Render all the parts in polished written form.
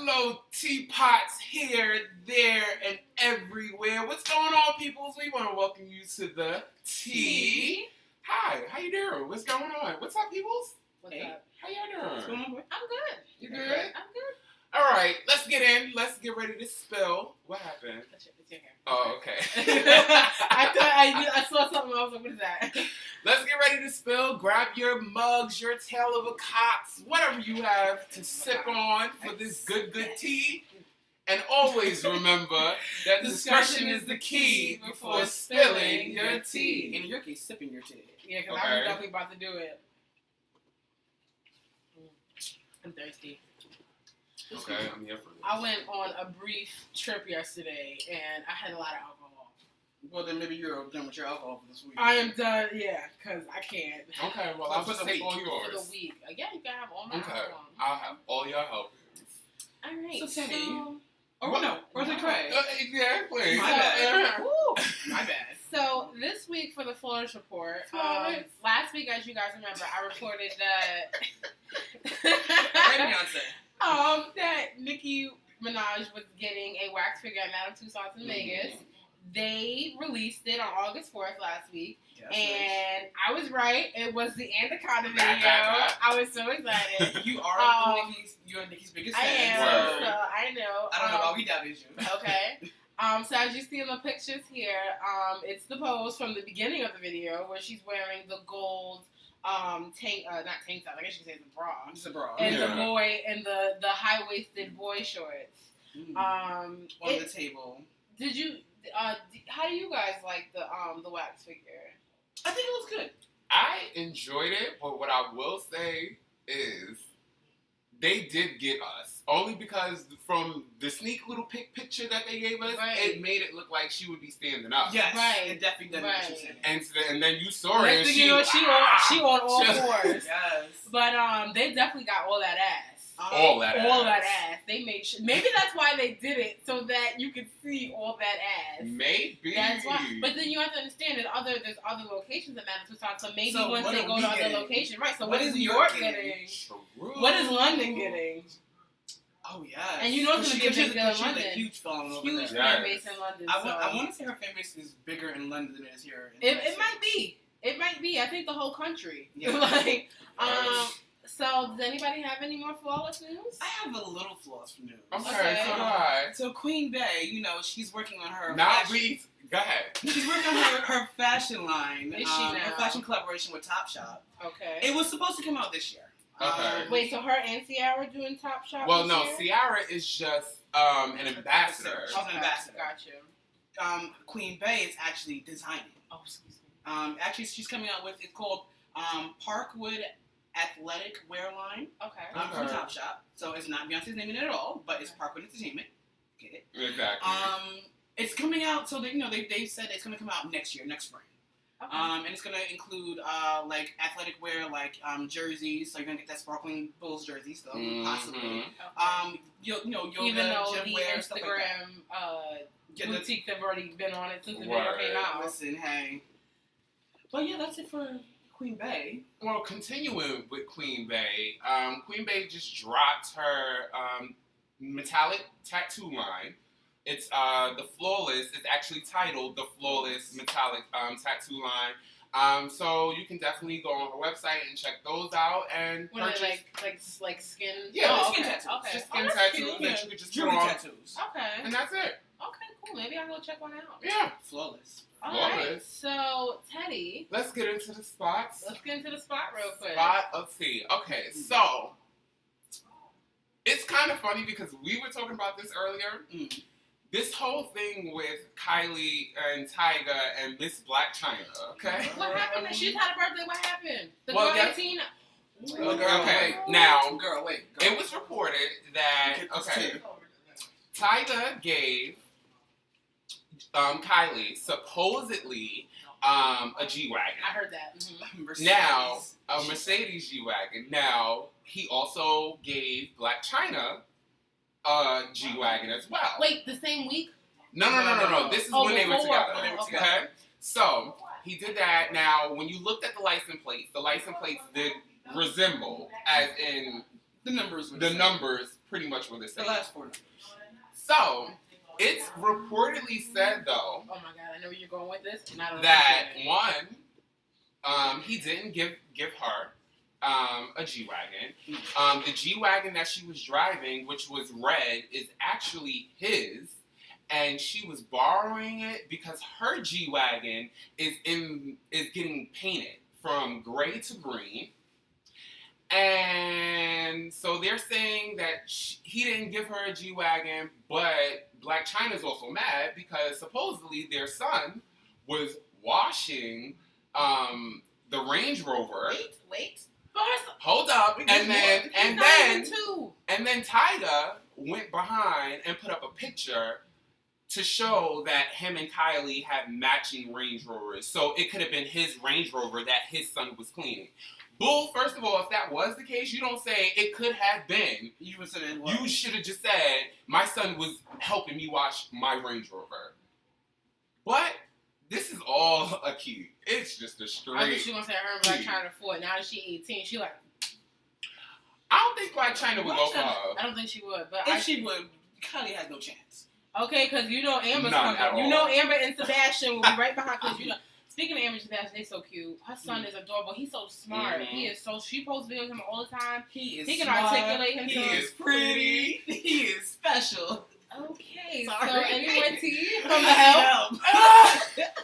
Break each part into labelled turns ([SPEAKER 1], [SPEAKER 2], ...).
[SPEAKER 1] Hello, teapots here, there, and everywhere. What's going on, peoples? We want to welcome you to the tea. Hi, how you doing? What's going on? What's up, peoples?
[SPEAKER 2] What's up?
[SPEAKER 1] How y'all doing?
[SPEAKER 2] What's going on? I'm good.
[SPEAKER 1] You good?
[SPEAKER 2] I'm good.
[SPEAKER 1] All right, let's get in. Let's get ready to spill. What happened?
[SPEAKER 2] It's your hair.
[SPEAKER 1] Oh, okay.
[SPEAKER 2] I saw something. I was like, what is that?
[SPEAKER 1] Let's get ready to spill. Grab your mugs, your tail of a cops, whatever you have to sip on for this good tea. And always remember that discretion is the key before spilling your tea.
[SPEAKER 3] In your case, sipping your tea.
[SPEAKER 2] Yeah, because I was definitely about to do it. I'm thirsty.
[SPEAKER 1] Okay, I'm here for this.
[SPEAKER 2] I went on a brief trip yesterday, and I had a lot of alcohol.
[SPEAKER 3] Well, then maybe you're done with your alcohol for this week.
[SPEAKER 2] I am done, yeah, because I can't.
[SPEAKER 1] Okay, well, I'll just take all yours.
[SPEAKER 2] For the week. Yeah, you can have all my
[SPEAKER 1] Okay,
[SPEAKER 2] alcohol.
[SPEAKER 1] I'll have all your help.
[SPEAKER 2] All right,
[SPEAKER 3] So, Teddy.
[SPEAKER 2] Oh,
[SPEAKER 3] what? No, where's the Craig?
[SPEAKER 1] Exactly.
[SPEAKER 3] My bad.
[SPEAKER 2] Woo.
[SPEAKER 3] My bad.
[SPEAKER 2] So this week for the Flores report, last week, as you guys remember, I reported that that Nicki Minaj was getting a wax figure at Madame Tussauds in Vegas. They released it on August 4th last week, and I was right. It was the Anaconda video. I was so excited.
[SPEAKER 3] You are Nicki's biggest fan.
[SPEAKER 2] I am. So I know.
[SPEAKER 3] I don't know why we doubted you.
[SPEAKER 2] Okay. So as you see in the pictures here, it's the pose from the beginning of the video where she's wearing the gold tank, not tank top, I guess you could say it's a bra.
[SPEAKER 3] It's a bra.
[SPEAKER 2] And the boy, and the high-waisted boy shorts.
[SPEAKER 3] On the table.
[SPEAKER 2] Did you, how do you guys like the wax figure?
[SPEAKER 3] I think it looks good.
[SPEAKER 1] I enjoyed it, but what I will say is they did get us. Only because from the sneak little picture that they gave us, it made it look like she would be standing up.
[SPEAKER 3] Yes,
[SPEAKER 2] right.
[SPEAKER 3] It definitely does.
[SPEAKER 1] And then you saw her, and
[SPEAKER 2] she on all fours.
[SPEAKER 3] Yes.
[SPEAKER 2] But they definitely got all that ass.
[SPEAKER 1] All that
[SPEAKER 2] ass. They made sure. Maybe that's why they did it, so that you could see all that ass.
[SPEAKER 1] Maybe.
[SPEAKER 2] That's why. But then you have to understand that there's other locations in Madame Tussauds, so maybe once they go to other locations, right? So what is New York getting? What is London getting?
[SPEAKER 3] Oh yeah.
[SPEAKER 2] And you know it's gonna be a big deal in London.
[SPEAKER 3] Huge following over
[SPEAKER 2] Huge
[SPEAKER 3] there.
[SPEAKER 2] fan base in London.
[SPEAKER 3] I want to say her fan base is bigger in London than it is here.
[SPEAKER 2] It might be. It might be. I think the whole country.
[SPEAKER 3] Yeah.
[SPEAKER 2] So, does anybody have any more flawless news?
[SPEAKER 3] I have a little flawless news.
[SPEAKER 1] Okay.
[SPEAKER 3] So Queen Bey, she's working on her.
[SPEAKER 1] Go ahead.
[SPEAKER 3] She's working on her fashion line.
[SPEAKER 2] Is she now?
[SPEAKER 3] Her fashion collaboration with Topshop.
[SPEAKER 2] Okay.
[SPEAKER 3] It was supposed to come out this year.
[SPEAKER 1] Okay.
[SPEAKER 2] Wait, so her and Ciara doing Topshop?
[SPEAKER 1] Well,
[SPEAKER 2] this
[SPEAKER 1] no,
[SPEAKER 2] year?
[SPEAKER 1] Ciara is just an ambassador.
[SPEAKER 3] She's an ambassador.
[SPEAKER 2] Gotcha.
[SPEAKER 3] Queen Bey is actually designing.
[SPEAKER 2] Oh, excuse me.
[SPEAKER 3] Actually, she's coming out with, it's called Parkwood Athletic Wear Line.
[SPEAKER 2] Okay.
[SPEAKER 3] From Topshop. So it's not Beyonce's name in it at all, but it's Parkwood Entertainment. Get it?
[SPEAKER 1] Exactly.
[SPEAKER 3] It's coming out, so they said it's going to come out next year, next spring.
[SPEAKER 2] Okay.
[SPEAKER 3] And it's going to include, like, athletic wear, like, jerseys. So you're going to get that sparkling Bulls jersey still, possibly.
[SPEAKER 2] Okay.
[SPEAKER 3] Yoga,
[SPEAKER 2] even though
[SPEAKER 3] gym
[SPEAKER 2] the
[SPEAKER 3] wear,
[SPEAKER 2] Instagram
[SPEAKER 3] stuff like that.
[SPEAKER 2] boutiques have already been on it since the video came out.
[SPEAKER 3] Listen, hey. But yeah, that's it for Queen Bey.
[SPEAKER 1] Well, continuing with Queen Bey, Queen Bey just dropped her metallic tattoo line. It's the Flawless. It's actually titled the Flawless Metallic Tattoo Line. So you can definitely go on her website and check those out and purchase.
[SPEAKER 2] Like skin?
[SPEAKER 1] Yeah,
[SPEAKER 3] skin tattoos.
[SPEAKER 2] Okay.
[SPEAKER 1] Just skin tattoos that you could just
[SPEAKER 3] Jewelry
[SPEAKER 1] put on.
[SPEAKER 3] tattoos.
[SPEAKER 2] Okay.
[SPEAKER 1] And that's it.
[SPEAKER 2] Okay, cool. Maybe I'll go check one out.
[SPEAKER 1] Yeah.
[SPEAKER 3] Flawless.
[SPEAKER 2] All right. So, Teddy.
[SPEAKER 1] Let's get into the spots.
[SPEAKER 2] Let's get into the spot real quick.
[SPEAKER 1] Spot of tea. Okay, so it's kind of funny because we were talking about this earlier. This whole thing with Kylie and Tyga and Miss Black China, okay?
[SPEAKER 2] What happened? She's had a birthday. What happened? The
[SPEAKER 1] Well,
[SPEAKER 2] girl 18?
[SPEAKER 1] Okay, now,
[SPEAKER 3] wait.
[SPEAKER 1] it was reported that, Tyga gave Kylie supposedly a G-Wagon.
[SPEAKER 2] I heard that. Mm-hmm.
[SPEAKER 1] Now, a Mercedes G-Wagon. Now, he also gave Black China a G-Wagon as well.
[SPEAKER 2] Wait, the same week?
[SPEAKER 1] No. This is when they were together.
[SPEAKER 2] Okay.
[SPEAKER 1] So, he did that. Now, when you looked at the license plates did resemble, as in
[SPEAKER 3] the numbers
[SPEAKER 1] pretty much what it's
[SPEAKER 3] The
[SPEAKER 1] saying.
[SPEAKER 3] last 4 numbers.
[SPEAKER 1] So, it's reportedly said, though,
[SPEAKER 2] Oh my god, I know where you're going with this. And I don't
[SPEAKER 1] that,
[SPEAKER 2] understand it.
[SPEAKER 1] one, he didn't give her a G-Wagon. The G-Wagon that she was driving, which was red, is actually his. And she was borrowing it because her G-Wagon is getting painted from gray to green. And so they're saying that he didn't give her a G-Wagon, but Black China's also mad because supposedly their son was washing the Range Rover.
[SPEAKER 2] Wait.
[SPEAKER 1] Hold up. And then
[SPEAKER 2] two.
[SPEAKER 1] Tyga went behind and put up a picture to show that him and Kylie have matching Range Rovers. So it could have been his Range Rover that his son was cleaning. Bull, first of all, if that was the case, you don't say it could have been. You should have just said, my son was helping me wash my Range Rover. But this is all a key. It's just a straight.
[SPEAKER 2] I think she gonna say her and Black China fought. Now that she 18, she like.
[SPEAKER 1] I don't think Black China would go for her.
[SPEAKER 2] I don't think she would, but
[SPEAKER 3] if she would, Kylie has no chance.
[SPEAKER 2] Okay, because you know Amber's
[SPEAKER 1] None at
[SPEAKER 2] coming.
[SPEAKER 1] all.
[SPEAKER 2] You know Amber and Sebastian will be right behind. Because you know, speaking of Amber and Sebastian, they so cute. Her son is adorable. He's so smart.
[SPEAKER 1] Mm-hmm.
[SPEAKER 2] He is so. She posts videos of him all the time.
[SPEAKER 3] He
[SPEAKER 2] can
[SPEAKER 3] smart.
[SPEAKER 2] articulate himself.
[SPEAKER 3] He is pretty. He is special.
[SPEAKER 2] Okay,
[SPEAKER 3] Sorry.
[SPEAKER 2] so anyone tea from the help?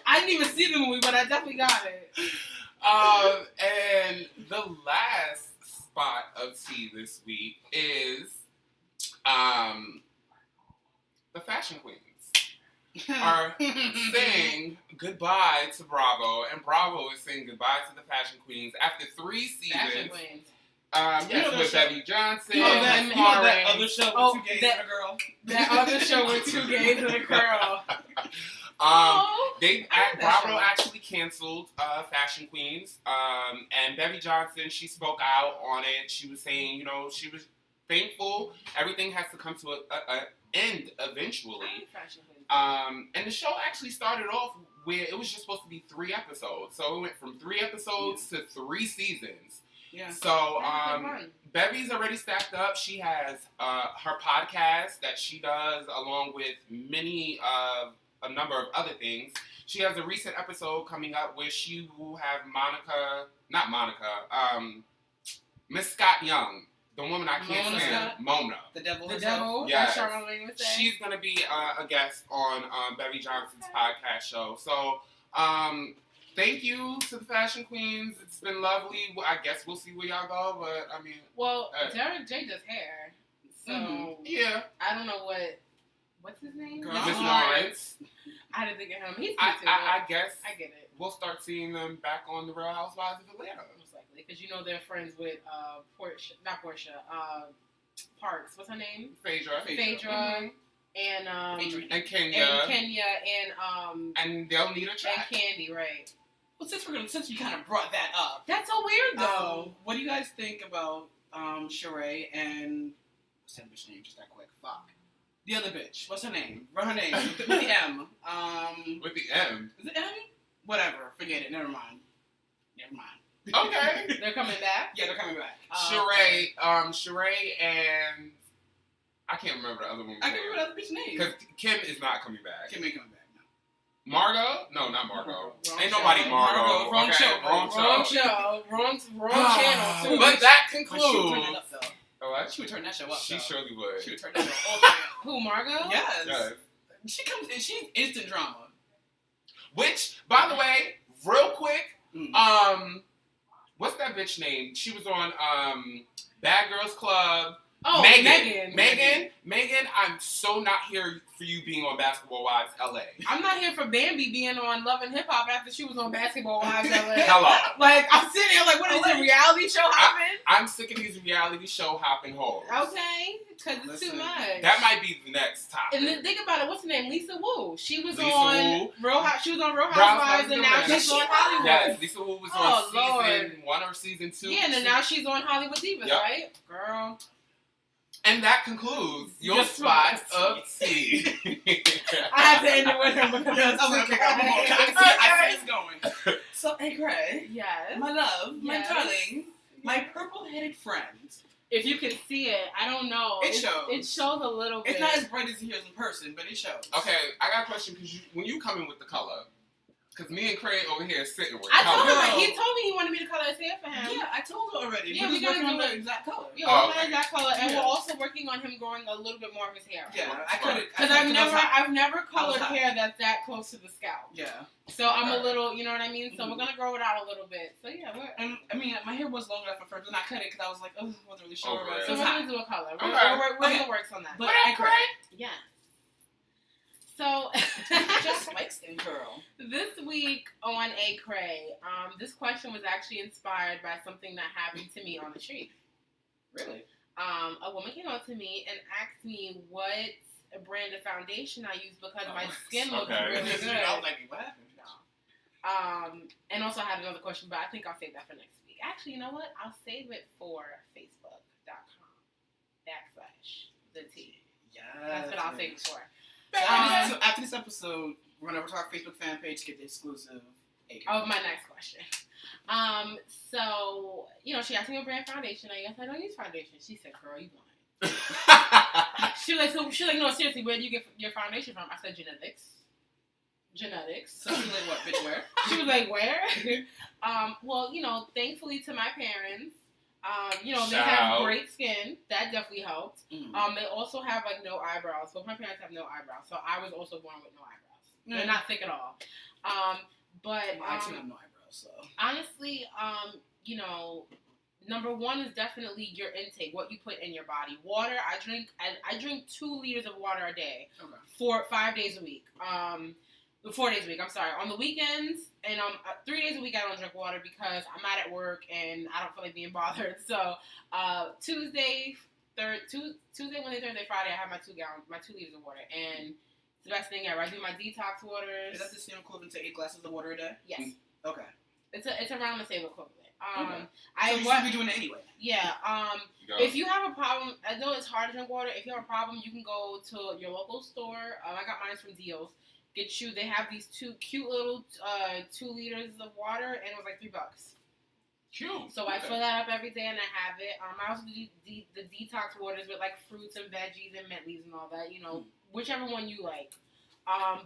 [SPEAKER 2] I didn't even see the movie, but I definitely got it.
[SPEAKER 1] And the last spot of tea this week is the fashion queens are saying goodbye to Bravo, and Bravo is saying goodbye to the fashion queens after 3 seasons.
[SPEAKER 2] Fashion queens.
[SPEAKER 1] Yes, with Debbie Johnson.
[SPEAKER 3] You know that other show with 2 gays and a girl?
[SPEAKER 2] That other show with 2 gays and a girl.
[SPEAKER 1] Bravo actually canceled Fashion Queens, and Debbie Johnson, she spoke out on it. She was saying, you know, she was thankful. Everything has to come to an end eventually. And the show actually started off where it was just supposed to be 3 episodes. So it went from 3 episodes to 3 seasons.
[SPEAKER 3] Yeah.
[SPEAKER 1] So, Bevvy's already stacked up. She has her podcast that she does along with a number of other things. She has a recent episode coming up where she will have Miss Scott Young, the woman I can't stand, Mona.
[SPEAKER 3] The devil.
[SPEAKER 1] Yes.
[SPEAKER 2] Say.
[SPEAKER 1] She's going to be a guest on Bevy Johnson's podcast show. So, thank you to the fashion queens. It's been lovely. I guess we'll see where y'all go, but I mean.
[SPEAKER 2] Well, Derek J does hair, so
[SPEAKER 1] yeah.
[SPEAKER 2] I don't know what's his name.
[SPEAKER 1] Miss Lawrence.
[SPEAKER 2] I didn't think of him. He's
[SPEAKER 1] I guess
[SPEAKER 2] I get it.
[SPEAKER 1] We'll start seeing them back on the Real Housewives of Atlanta.
[SPEAKER 2] Most likely, because you know they're friends with Parks. What's her name?
[SPEAKER 1] Phaedra.
[SPEAKER 2] Mm-hmm. And
[SPEAKER 1] Kenya.
[SPEAKER 2] And
[SPEAKER 1] they'll need a track.
[SPEAKER 2] And Candy, right?
[SPEAKER 3] Well, since you kind of brought that up,
[SPEAKER 2] that's so weird though.
[SPEAKER 3] What do you guys think about Sheree and what's that bitch name? Just that quick. Fuck. The other bitch. What's her name? Her name with the M.
[SPEAKER 1] With the M.
[SPEAKER 3] Is it M? Whatever. Forget it. Never mind.
[SPEAKER 1] Okay.
[SPEAKER 2] They're coming back?
[SPEAKER 3] Yeah, they're coming back.
[SPEAKER 1] Sheree and I can't remember the other woman's name.
[SPEAKER 3] I can't remember the other bitch's name.
[SPEAKER 1] Because Kim is not coming back.
[SPEAKER 3] Kim ain't coming back, no.
[SPEAKER 1] Margot? No, not Margot. Ain't
[SPEAKER 2] show.
[SPEAKER 1] nobody Margot.
[SPEAKER 3] Wrong show.
[SPEAKER 2] Wrong channel, too.
[SPEAKER 1] But that
[SPEAKER 3] She would
[SPEAKER 1] concludes.
[SPEAKER 3] turn it up, though.
[SPEAKER 1] What?
[SPEAKER 3] She would turn that show up,
[SPEAKER 1] She
[SPEAKER 3] though.
[SPEAKER 1] surely would.
[SPEAKER 3] She would turn that show all the way up.
[SPEAKER 2] Who, Margot?
[SPEAKER 3] Yes. She comes in, she's instant drama.
[SPEAKER 1] Which, by the way, real quick, what's that bitch name? She was on Bad Girls Club.
[SPEAKER 2] Oh,
[SPEAKER 1] Megan, I'm so not here for you being on Basketball Wives LA.
[SPEAKER 2] I'm not here for Bambi being on Love and Hip Hop after she was on Basketball Wives LA.
[SPEAKER 1] Hello.
[SPEAKER 2] Like, I'm sitting here like, what is it, reality show hopping?
[SPEAKER 1] I'm sick of these reality show hopping hoes.
[SPEAKER 2] Okay, because it's too much.
[SPEAKER 1] That might be the next topic.
[SPEAKER 2] And then think about it, what's her name? Lisa Wu. She was
[SPEAKER 1] Lisa
[SPEAKER 2] on
[SPEAKER 1] Wu.
[SPEAKER 2] Real Housewives, and now she's on Hollywood.
[SPEAKER 1] Yes, Lisa Wu was on season 1 or season 2.
[SPEAKER 2] Yeah, and then now she's on Hollywood Divas, right? Girl.
[SPEAKER 1] And that concludes your spot of tea.
[SPEAKER 2] I had to end it with her because
[SPEAKER 3] I see it's going. So, hey, Gray.
[SPEAKER 2] Yes.
[SPEAKER 3] My love, my darling, my purple-headed friend.
[SPEAKER 2] If you can see it, I don't know.
[SPEAKER 3] It shows.
[SPEAKER 2] It shows a little bit.
[SPEAKER 3] It's not as bright as it is in person, but it shows.
[SPEAKER 1] Okay, I got a question because when you come in with the color, because me and Craig over here sitting with
[SPEAKER 2] I
[SPEAKER 1] color.
[SPEAKER 2] told him, he told me he wanted me to color his hair for him.
[SPEAKER 3] Yeah, I told her already.
[SPEAKER 2] Yeah,
[SPEAKER 3] we're
[SPEAKER 2] we gotta
[SPEAKER 3] working on
[SPEAKER 2] do
[SPEAKER 3] the exact color.
[SPEAKER 2] Yeah, we're on that color, and
[SPEAKER 3] Yeah.
[SPEAKER 2] we're also working on him growing a little bit more of his hair.
[SPEAKER 3] Yeah, I cut it.
[SPEAKER 2] Because I've never colored
[SPEAKER 3] hot.
[SPEAKER 2] hair that's that close to the scalp.
[SPEAKER 3] Yeah.
[SPEAKER 2] So I'm a little, you know what I mean? So we're gonna grow it out a little bit. So yeah,
[SPEAKER 3] And I mean, my hair was long enough at first, and I cut it because I was like, oh, I wasn't really sure.
[SPEAKER 1] Okay.
[SPEAKER 3] But
[SPEAKER 2] so
[SPEAKER 3] it's
[SPEAKER 2] we're
[SPEAKER 3] hot.
[SPEAKER 2] gonna do a color.
[SPEAKER 1] Okay.
[SPEAKER 2] We're in the works on that.
[SPEAKER 3] But
[SPEAKER 1] What
[SPEAKER 3] I
[SPEAKER 1] up,
[SPEAKER 3] Craig?
[SPEAKER 1] Craig?
[SPEAKER 2] Yeah. So
[SPEAKER 3] Just like skin curl.
[SPEAKER 2] this week on A Cray, this question was actually inspired by something that happened to me on the street.
[SPEAKER 3] Really?
[SPEAKER 2] A woman came up to me and asked me what brand of foundation I use because my skin looks really good.
[SPEAKER 3] I was like, what happened?
[SPEAKER 2] And also I had another question, but I think I'll save that for next week. Actually, you know what? I'll save it for Facebook.com/the T.
[SPEAKER 3] Yeah.
[SPEAKER 2] That's what I'll save it for.
[SPEAKER 3] So after this episode, we're going over to our Facebook fan page to get the exclusive
[SPEAKER 2] Of my next question. So, she asked me what brand foundation I guess I don't use foundation. She said, girl, you blind. She was like, no, seriously, where do you get your foundation from? I said, genetics.
[SPEAKER 3] So she was like, what, bitch, where?
[SPEAKER 2] She was like, where? Well, thankfully to my parents, they have great skin. That definitely helped.
[SPEAKER 3] Mm.
[SPEAKER 2] They also have, no eyebrows. Both my parents have no eyebrows. So I was also born with no eyebrows.
[SPEAKER 3] Mm.
[SPEAKER 2] They're not thick at all.
[SPEAKER 3] I actually have no eyebrows, so.
[SPEAKER 2] Honestly, number one is definitely your intake, what you put in your body. Water, I drink 2 liters of water a day.
[SPEAKER 3] Okay.
[SPEAKER 2] For 5 days a week. 4 days a week, I'm sorry. On the weekends, and 3 days a week I don't drink water because I'm not at work and I don't feel like being bothered. So, Tuesday, Wednesday, Thursday, Friday, I have my 2 liters of water. And it's the best thing ever. I do my detox waters.
[SPEAKER 3] Is that the same equivalent to 8 glasses of water a day?
[SPEAKER 2] Yes.
[SPEAKER 3] Okay.
[SPEAKER 2] It's around the same equivalent.
[SPEAKER 3] Okay. So you should be doing it anyway.
[SPEAKER 2] Yeah. If you have a problem, I know it's hard to drink water. If you have a problem, you can go to your local store. I got mine from Deals. They have these 2 cute little 2 liters of water, and it was like $3.
[SPEAKER 1] Cute.
[SPEAKER 2] So I fill that up every day, and I have it. I also do the detox waters with fruits and veggies and mint leaves and all that. Whichever one you like.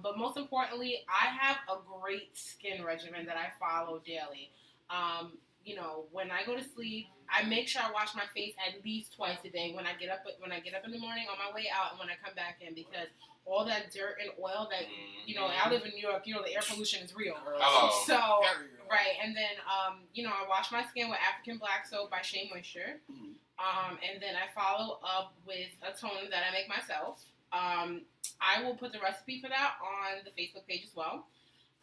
[SPEAKER 2] But most importantly, I have a great skin regimen that I follow daily. When I go to sleep, I make sure I wash my face at least twice a day. When I get up in the morning, on my way out, and when I come back in, because all that dirt and oil that I live in New York. The air pollution is real.
[SPEAKER 1] Oh,
[SPEAKER 2] so
[SPEAKER 3] very real.
[SPEAKER 2] right, and then I wash my skin with African Black Soap by Shea Moisture. And then I follow up with a toner that I make myself. I will put the recipe for that on the Facebook page as well.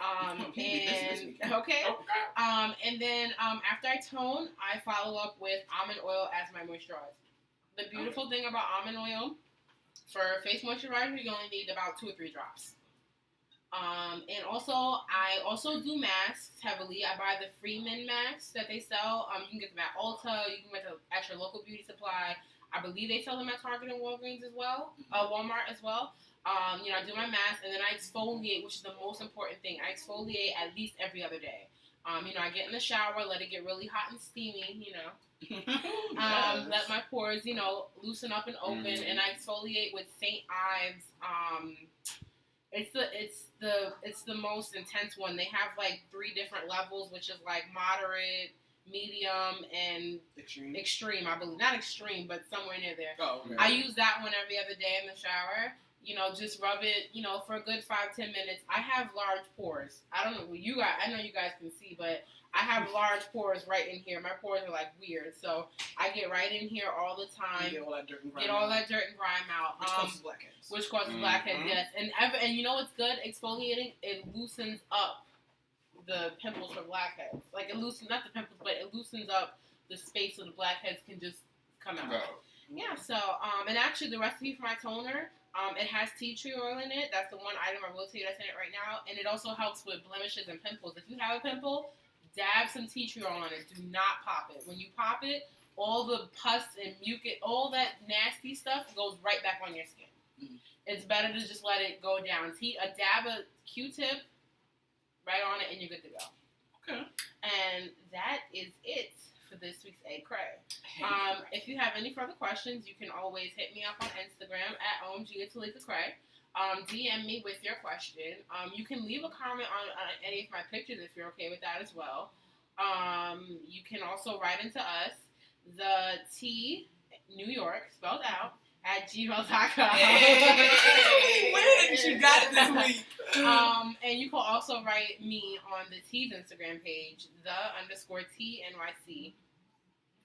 [SPEAKER 2] And then after I tone, I follow up with almond oil as my moisturizer. The beautiful thing about almond oil, for face moisturizer, you only need about 2 or 3 drops. And also, I also do masks heavily. I buy the Freeman masks that they sell. You can get them at Ulta. You can get them at your local beauty supply. I believe they sell them at Target and Walgreens as well. Walmart as well. I do my mask, and then I exfoliate, which is the most important thing. I exfoliate at least every other day. I get in the shower, let it get really hot and steamy, let my pores, loosen up and open, and I exfoliate with St. Ives. It's the most intense one. They have 3 different levels, which is moderate, medium, and extreme. I believe not extreme, but somewhere near there.
[SPEAKER 3] Oh, okay.
[SPEAKER 2] I use that one every other day in the shower. Just rub it, for a good 5-10 minutes. I have large pores. I don't know you guys. I know you guys can see, but I have large pores right in here. My pores are weird, so I get right in here all the time.
[SPEAKER 3] Get all that dirt and grime
[SPEAKER 2] out.
[SPEAKER 3] Which causes blackheads.
[SPEAKER 2] Which causes blackheads, yes. And you know what's good? Exfoliating, it loosens up the pimples for blackheads. It loosens, not the pimples, but it loosens up the space so the blackheads can just come out. Yeah, so, and actually the recipe for my toner, it has tea tree oil in it. That's the one item I will tell you that's in it right now. And it also helps with blemishes and pimples. If you have a pimple, dab some tea tree oil on it. Do not pop it. When you pop it, all the pus and mucus, all that nasty stuff goes right back on your skin. Mm-hmm. It's better to just let it go down. Dab a Q-tip right on it, and you're good to go.
[SPEAKER 3] Okay.
[SPEAKER 2] And that is it for for this week's A Cray. If you have any further questions, you can always hit me up on Instagram at OMG@TalikaCray. DM me with your question. You can leave a comment on any of my pictures if you're okay with that as well. You can also write into us, the T New York spelled out at gmail.com.
[SPEAKER 3] Win! She got it this week.
[SPEAKER 2] And you can also write me on the T's Instagram page, _TNYC.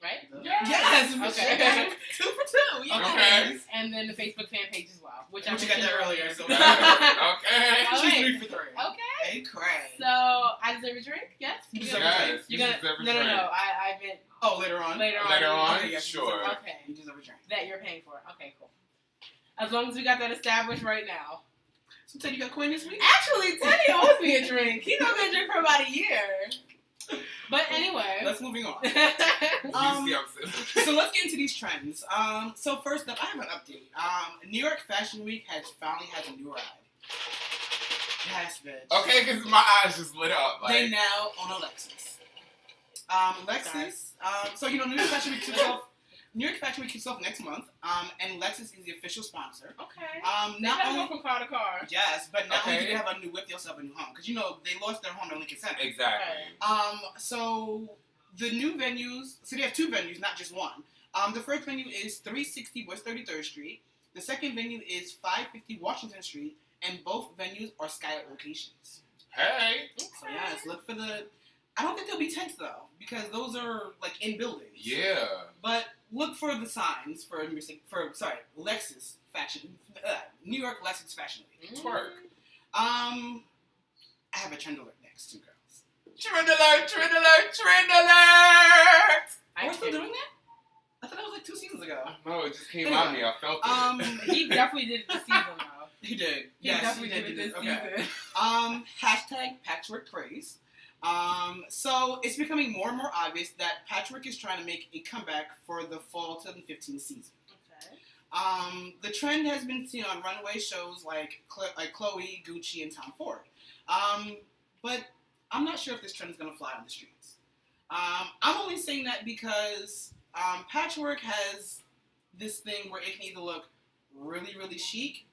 [SPEAKER 2] Right?
[SPEAKER 3] Yes.
[SPEAKER 2] Okay.
[SPEAKER 3] 2 for 2. Yes.
[SPEAKER 1] Okay.
[SPEAKER 2] And then the Facebook fan page as well, which I
[SPEAKER 3] you got that earlier. So
[SPEAKER 1] Okay.
[SPEAKER 3] She's 3 for 3.
[SPEAKER 2] Okay.
[SPEAKER 3] A Cray.
[SPEAKER 2] So I deserve a drink. Yes.
[SPEAKER 3] You deserve a
[SPEAKER 1] Yes.
[SPEAKER 3] drink.
[SPEAKER 2] You're gonna
[SPEAKER 1] deserve a
[SPEAKER 2] no.
[SPEAKER 1] drink.
[SPEAKER 2] I meant
[SPEAKER 3] Later on.
[SPEAKER 2] later
[SPEAKER 1] on.
[SPEAKER 3] Okay, yes,
[SPEAKER 1] Sure.
[SPEAKER 2] Okay.
[SPEAKER 3] You deserve a drink.
[SPEAKER 2] That you're paying for. Okay, cool. As long as we got that established right now.
[SPEAKER 3] So Ted, you got Queen this week?
[SPEAKER 2] Actually, Teddy owes me a drink. He's owed me a drink for about a year. But anyway.
[SPEAKER 3] Let's moving on.
[SPEAKER 1] You see, I'm sitting.
[SPEAKER 3] So let's get into these trends. So first up, I have an update. New York Fashion Week finally has a new ride. Yes, bitch.
[SPEAKER 1] Okay, because my eyes just lit up.
[SPEAKER 3] They
[SPEAKER 1] Like,
[SPEAKER 3] now own a Lexus. Lexus. So New York Fashion Week kicks off next month. And Lexus is the official sponsor.
[SPEAKER 2] Okay.
[SPEAKER 3] Not
[SPEAKER 2] They
[SPEAKER 3] only
[SPEAKER 2] go from car to car.
[SPEAKER 3] yes, but not only do
[SPEAKER 1] Okay.
[SPEAKER 3] they have a new whip, they also have a new home because they lost their home at Lincoln Center.
[SPEAKER 1] exactly.
[SPEAKER 3] So the new venues, so they have 2 venues, not just one. The first venue is 360 West 33rd Street. The second venue is 550 Washington Street, and both venues are skylit locations.
[SPEAKER 1] Hey.
[SPEAKER 3] So yes, look for the. I don't think they'll be tents though, because those are like in buildings.
[SPEAKER 1] Yeah.
[SPEAKER 3] But look for the signs for Lexus Fashion, New York Lexus Fashion Week.
[SPEAKER 1] Twerk.
[SPEAKER 3] I have a trend alert next, 2 girls.
[SPEAKER 1] Trend alert, trend alert, trend alert!
[SPEAKER 3] Are we still doing that? I thought that was like 2 seasons ago.
[SPEAKER 1] No, it just came out of me. I felt it.
[SPEAKER 2] He definitely did it this season, though.
[SPEAKER 3] He did.
[SPEAKER 2] He
[SPEAKER 3] Yes,
[SPEAKER 2] definitely
[SPEAKER 3] he did.
[SPEAKER 2] did it this
[SPEAKER 3] Okay.
[SPEAKER 2] season.
[SPEAKER 3] Hashtag patchwork craze. So it's becoming more and more obvious that patchwork is trying to make a comeback for the fall 2015 season.
[SPEAKER 2] Okay.
[SPEAKER 3] The trend has been seen on runway shows like Chloe, Gucci, and Tom Ford. But I'm not sure if this trend is going to fly on the streets. I'm only saying that because patchwork has this thing where it can either look really, really chic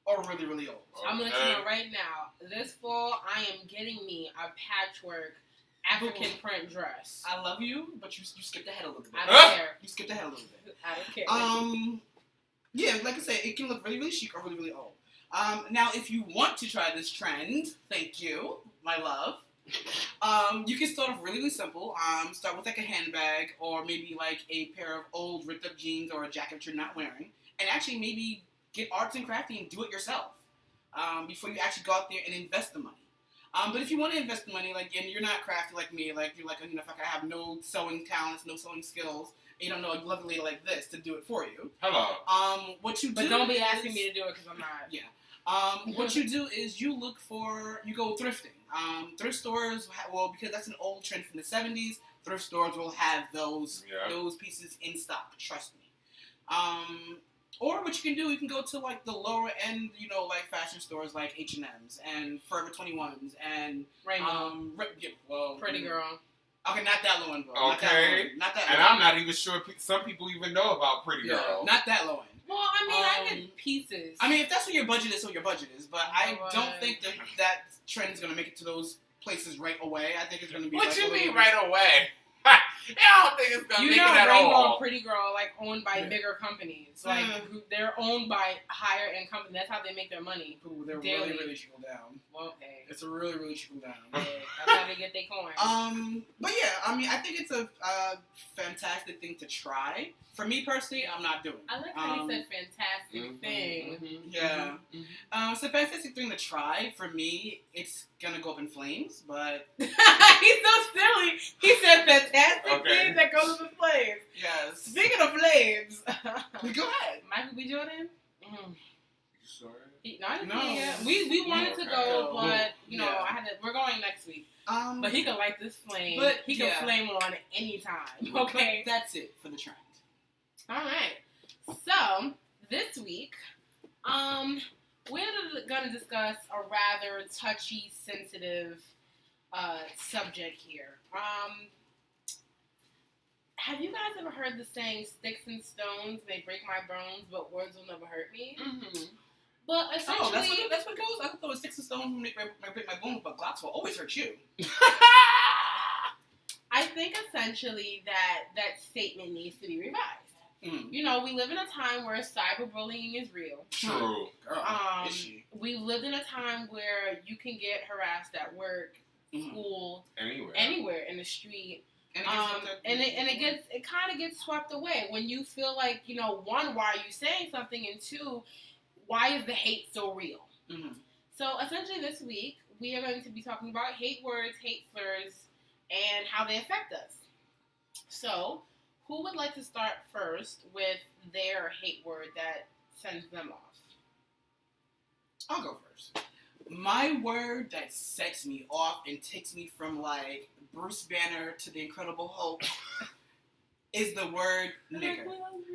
[SPEAKER 3] or really, really old.
[SPEAKER 2] I'm gonna let you know right now. This fall, I am getting me a patchwork African print dress.
[SPEAKER 3] I love you, but you skipped ahead a little bit.
[SPEAKER 2] I don't care.
[SPEAKER 3] You skipped ahead a little bit.
[SPEAKER 2] I don't care.
[SPEAKER 3] Yeah, like I said, it can look really, really chic or really, really old. Now, if you want to try this trend, thank you, my love. You can start off really, really simple. Start with like a handbag or maybe like a pair of old ripped up jeans or a jacket you're not wearing, and actually maybe get arts and crafty and do it yourself before you actually go out there and invest the money. But if you want to invest the money, like, and you're not crafty like me, like you're like, if I have no sewing talents, no sewing skills, and you don't know a lovely lady like this to do it for you.
[SPEAKER 1] Hello.
[SPEAKER 3] What you do?
[SPEAKER 2] But don't be asking me to do it because I'm not.
[SPEAKER 3] Yeah. What you do is you go thrifting. Thrift stores, because that's an old trend from the 70s, thrift stores will have those pieces in stock, trust me. Or what you can do, you can go to like the lower end, like fashion stores like H&M's and Forever 21s and
[SPEAKER 2] Rainbow. Pretty Girl.
[SPEAKER 3] Okay, not that low end, bro.
[SPEAKER 1] Okay.
[SPEAKER 3] Not that
[SPEAKER 1] And
[SPEAKER 3] low
[SPEAKER 1] I'm not even sure some people even know about Pretty
[SPEAKER 3] Yeah,
[SPEAKER 1] Girl.
[SPEAKER 3] not that low end.
[SPEAKER 2] Well, I mean, I get pieces.
[SPEAKER 3] I mean, if that's what your budget is, so your budget is. But I
[SPEAKER 2] Right.
[SPEAKER 3] don't think that trend is going to make it to those places right away. I think it's going to be
[SPEAKER 1] What
[SPEAKER 3] like
[SPEAKER 1] you
[SPEAKER 3] a
[SPEAKER 1] mean
[SPEAKER 3] little-
[SPEAKER 1] right away? I don't think it's gonna
[SPEAKER 2] You
[SPEAKER 1] make
[SPEAKER 2] know,
[SPEAKER 1] it at
[SPEAKER 2] Rainbow
[SPEAKER 1] all.
[SPEAKER 2] and Pretty Girl, like, owned by bigger companies. Like, they're owned by higher end companies. That's how they make their money.
[SPEAKER 3] Ooh, they're
[SPEAKER 2] Daily.
[SPEAKER 3] really, really trickle down.
[SPEAKER 2] Well, hey.
[SPEAKER 3] It's a really, really trickle down.
[SPEAKER 2] That's how they get their coin.
[SPEAKER 3] But yeah, I mean, I think it's a fantastic thing to try. For me personally, I'm not doing it.
[SPEAKER 2] I like how you said fantastic thing.
[SPEAKER 3] Yeah. It's a fantastic thing to try. For me, it's gonna go up in flames, but
[SPEAKER 2] He's so silly. He said fantastic thing that goes with flames.
[SPEAKER 3] yes.
[SPEAKER 2] Speaking of flames,
[SPEAKER 3] Go ahead.
[SPEAKER 2] Michael B. Jordan.
[SPEAKER 1] Sorry.
[SPEAKER 2] No. We wanted to go, but
[SPEAKER 3] Yeah.
[SPEAKER 2] we're going next week. But he could light this flame.
[SPEAKER 3] But,
[SPEAKER 2] he could
[SPEAKER 3] yeah.
[SPEAKER 2] flame on any time.
[SPEAKER 3] But
[SPEAKER 2] Okay.
[SPEAKER 3] that's it for the trend.
[SPEAKER 2] All right. So this week, we're gonna discuss a rather touchy, sensitive subject here. Have you guys ever heard the saying, "Sticks and stones may break my bones, but words will never hurt me"?
[SPEAKER 1] Mm-hmm.
[SPEAKER 2] But essentially,
[SPEAKER 3] that's what it goes. I thought it was sticks and stones may break my bones, but Glocks will always hurt you.
[SPEAKER 2] I think essentially that statement needs to be revised.
[SPEAKER 3] Mm.
[SPEAKER 2] You know, we live in a time where cyberbullying is real.
[SPEAKER 1] True.
[SPEAKER 3] Girl, is she?
[SPEAKER 2] We've lived in a time where you can get harassed at work, school, anywhere in the street. And it kind of gets swept away when you feel like, you know, one, why are you saying something, and two, why is the hate so real?
[SPEAKER 3] Mm-hmm.
[SPEAKER 2] So essentially this week we are going to be talking about hate words, hate slurs, and how they affect us. So who would like to start first with their hate word that sends them off?
[SPEAKER 3] I'll go first. My word that sets me off and takes me from like Bruce Banner to the Incredible Hulk is the word nigger.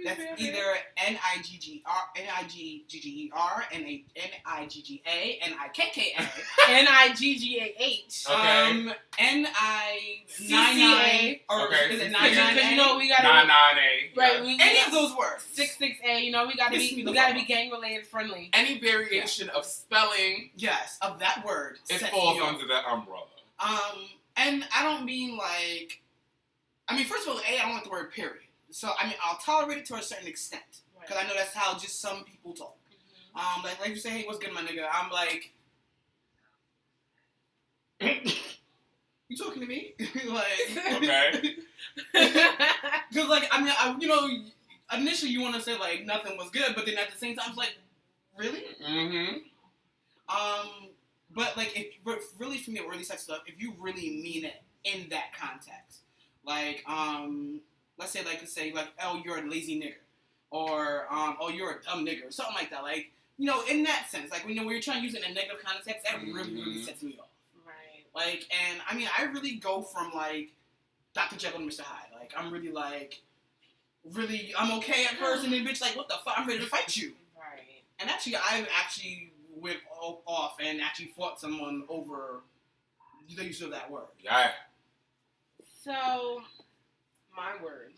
[SPEAKER 3] That's either N-I-G-G-E-R, N-I-G-G-A, N-I-K-K-A,
[SPEAKER 2] N-I-G-G-A-H,
[SPEAKER 3] N-I-99, or is it 99A?
[SPEAKER 2] Because you know we gotta
[SPEAKER 1] 99A.
[SPEAKER 2] Right,
[SPEAKER 1] Yeah.
[SPEAKER 3] Any of those words.
[SPEAKER 2] Stixxay, you know we gotta be gang related friendly.
[SPEAKER 1] Any variation of spelling,
[SPEAKER 3] yes, of that word,
[SPEAKER 1] it falls under that umbrella.
[SPEAKER 3] And I don't mean like, I mean, first of all, I don't like the word period. So, I mean, I'll tolerate it to a certain extent. Because I know that's how just some people talk. Mm-hmm. Like you say, hey, what's good, my nigga? I'm like, you talking to me? Like,
[SPEAKER 1] okay.
[SPEAKER 3] Because, like, I mean, you know, initially you want to say, like, nothing was good, but then at the same time, it's like, really?
[SPEAKER 1] Mm-hmm.
[SPEAKER 3] But, like, but really, for me, what really sets it up, if you really mean it in that context. Like, let's say, oh, you're a lazy nigger. Or, oh, you're a dumb nigger. Or something like that. Like, you know, in that sense. Like, when you're trying to use it in a negative context, that really sets me off.
[SPEAKER 2] Right.
[SPEAKER 3] Like, and, I mean, I really go from, like, Dr. Jekyll and Mr. Hyde. Like, I'm really, like, I'm okay at first, and then, bitch, like, what the fuck? I'm ready to fight you.
[SPEAKER 2] Right.
[SPEAKER 3] And actually, I went off and actually fought someone over the use of that word.
[SPEAKER 1] Yeah.
[SPEAKER 2] So, my word.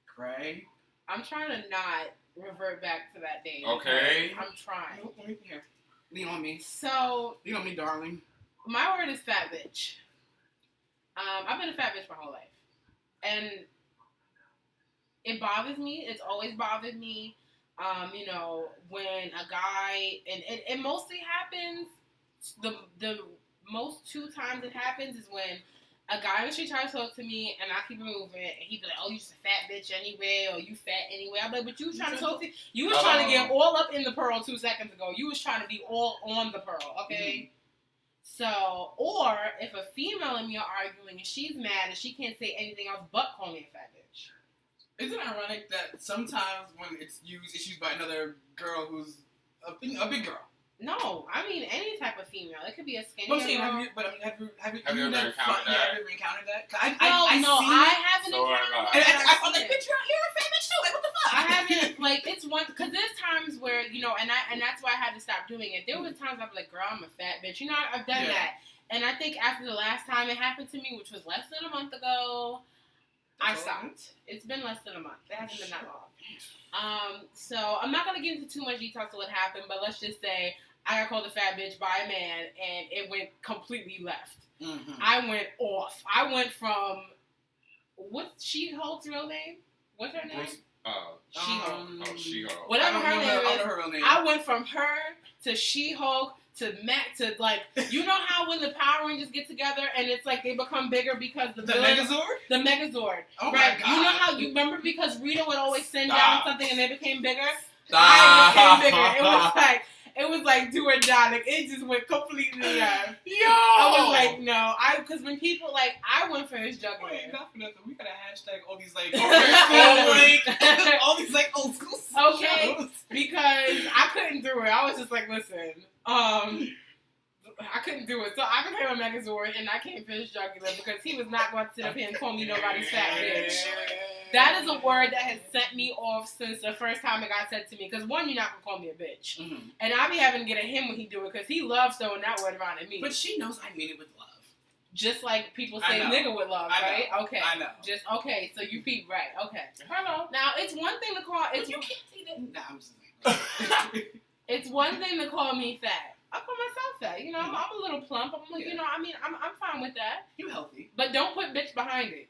[SPEAKER 3] Cray.
[SPEAKER 2] I'm trying to not revert back to that day.
[SPEAKER 1] Okay.
[SPEAKER 2] I'm trying.
[SPEAKER 3] Here. Lean on me.
[SPEAKER 2] So.
[SPEAKER 3] Lean on me, darling.
[SPEAKER 2] My word is fat bitch. I've been a fat bitch my whole life. And it bothers me. It's always bothered me. You know, when a guy, and it mostly happens, the most two times it happens is when a guy in the street tries to talk to me, and I keep it moving, and he be like, oh, you just a fat bitch anyway, or you fat anyway. I'm like, but you was trying to talk to me. You was trying to get all up in the pearl 2 seconds ago. You was trying to be all on the pearl, okay? So, or if a female and me are arguing, and she's mad, and she can't say anything else but call me a fat bitch.
[SPEAKER 3] Isn't it ironic that sometimes when it's used by another girl who's a big girl?
[SPEAKER 2] No, I mean any type of female. It could be a skinny
[SPEAKER 3] girl.
[SPEAKER 1] Have you ever encountered that?
[SPEAKER 2] I haven't encountered that.
[SPEAKER 3] I'm like, bitch, you're a fat bitch too. Like, what the fuck?
[SPEAKER 2] I haven't, like, it's one, because there's times where, you know, and that's why I had to stop doing it. There was times I'd be like, girl, I'm a fat bitch. You know, I've done that. And I think after the last time it happened to me, which was less than a month ago, I stopped. It's been less than a month. It hasn't been that long. So I'm not going to get into too much details of what happened, but let's just say I got called a fat bitch by a man, and it went completely left. Mm-hmm. I went off. I went from, what's She-Hulk's real name? What's her name? She-Hulk.
[SPEAKER 1] She-Hulk.
[SPEAKER 2] Whatever her name is.
[SPEAKER 3] Her real name.
[SPEAKER 2] I went from her to She-Hulk to Matt to, like, you know how when the Power Rangers get together and it's like they become bigger because the
[SPEAKER 3] Megazord?
[SPEAKER 2] The Megazord.
[SPEAKER 3] Oh
[SPEAKER 2] right?
[SPEAKER 3] My God.
[SPEAKER 2] You know how, you remember because Rita would always send down something and they became bigger?
[SPEAKER 1] Stop.
[SPEAKER 2] I became bigger. It was like do or die. Like, it just went completely left.
[SPEAKER 1] Yo!
[SPEAKER 2] I was like, no. Because when people, like, I went for his juggler.
[SPEAKER 3] Wait, not for nothing. We gotta hashtag all these, like, all these, like, old school
[SPEAKER 2] okay, shows. Because I couldn't do it. I was just like, listen, I couldn't do it. So I became a Megazord, and I came for his jugular because he was not going to sit up here and call me nobody's fat bitch. That is a word that has sent me off since the first time it got said to me. Because, one, you're not going to call me a bitch. Mm-hmm. And I be having to get at him when he do it because he loves throwing that word around at me.
[SPEAKER 3] But she knows I mean it with love.
[SPEAKER 2] Just like people
[SPEAKER 3] I
[SPEAKER 2] say
[SPEAKER 3] know.
[SPEAKER 2] nigga with love,
[SPEAKER 3] I know.
[SPEAKER 2] right? Okay.
[SPEAKER 3] I know.
[SPEAKER 2] Just okay. So you peep right. Okay.
[SPEAKER 1] Hello.
[SPEAKER 2] Now it's one thing to call. It's
[SPEAKER 3] You can't see that. Nah, I'm just
[SPEAKER 2] it's one thing to call me fat. I call myself fat. You know, I'm a little plump. I'm, you know, I mean, I'm fine with that.
[SPEAKER 3] You healthy.
[SPEAKER 2] But don't put bitch behind it.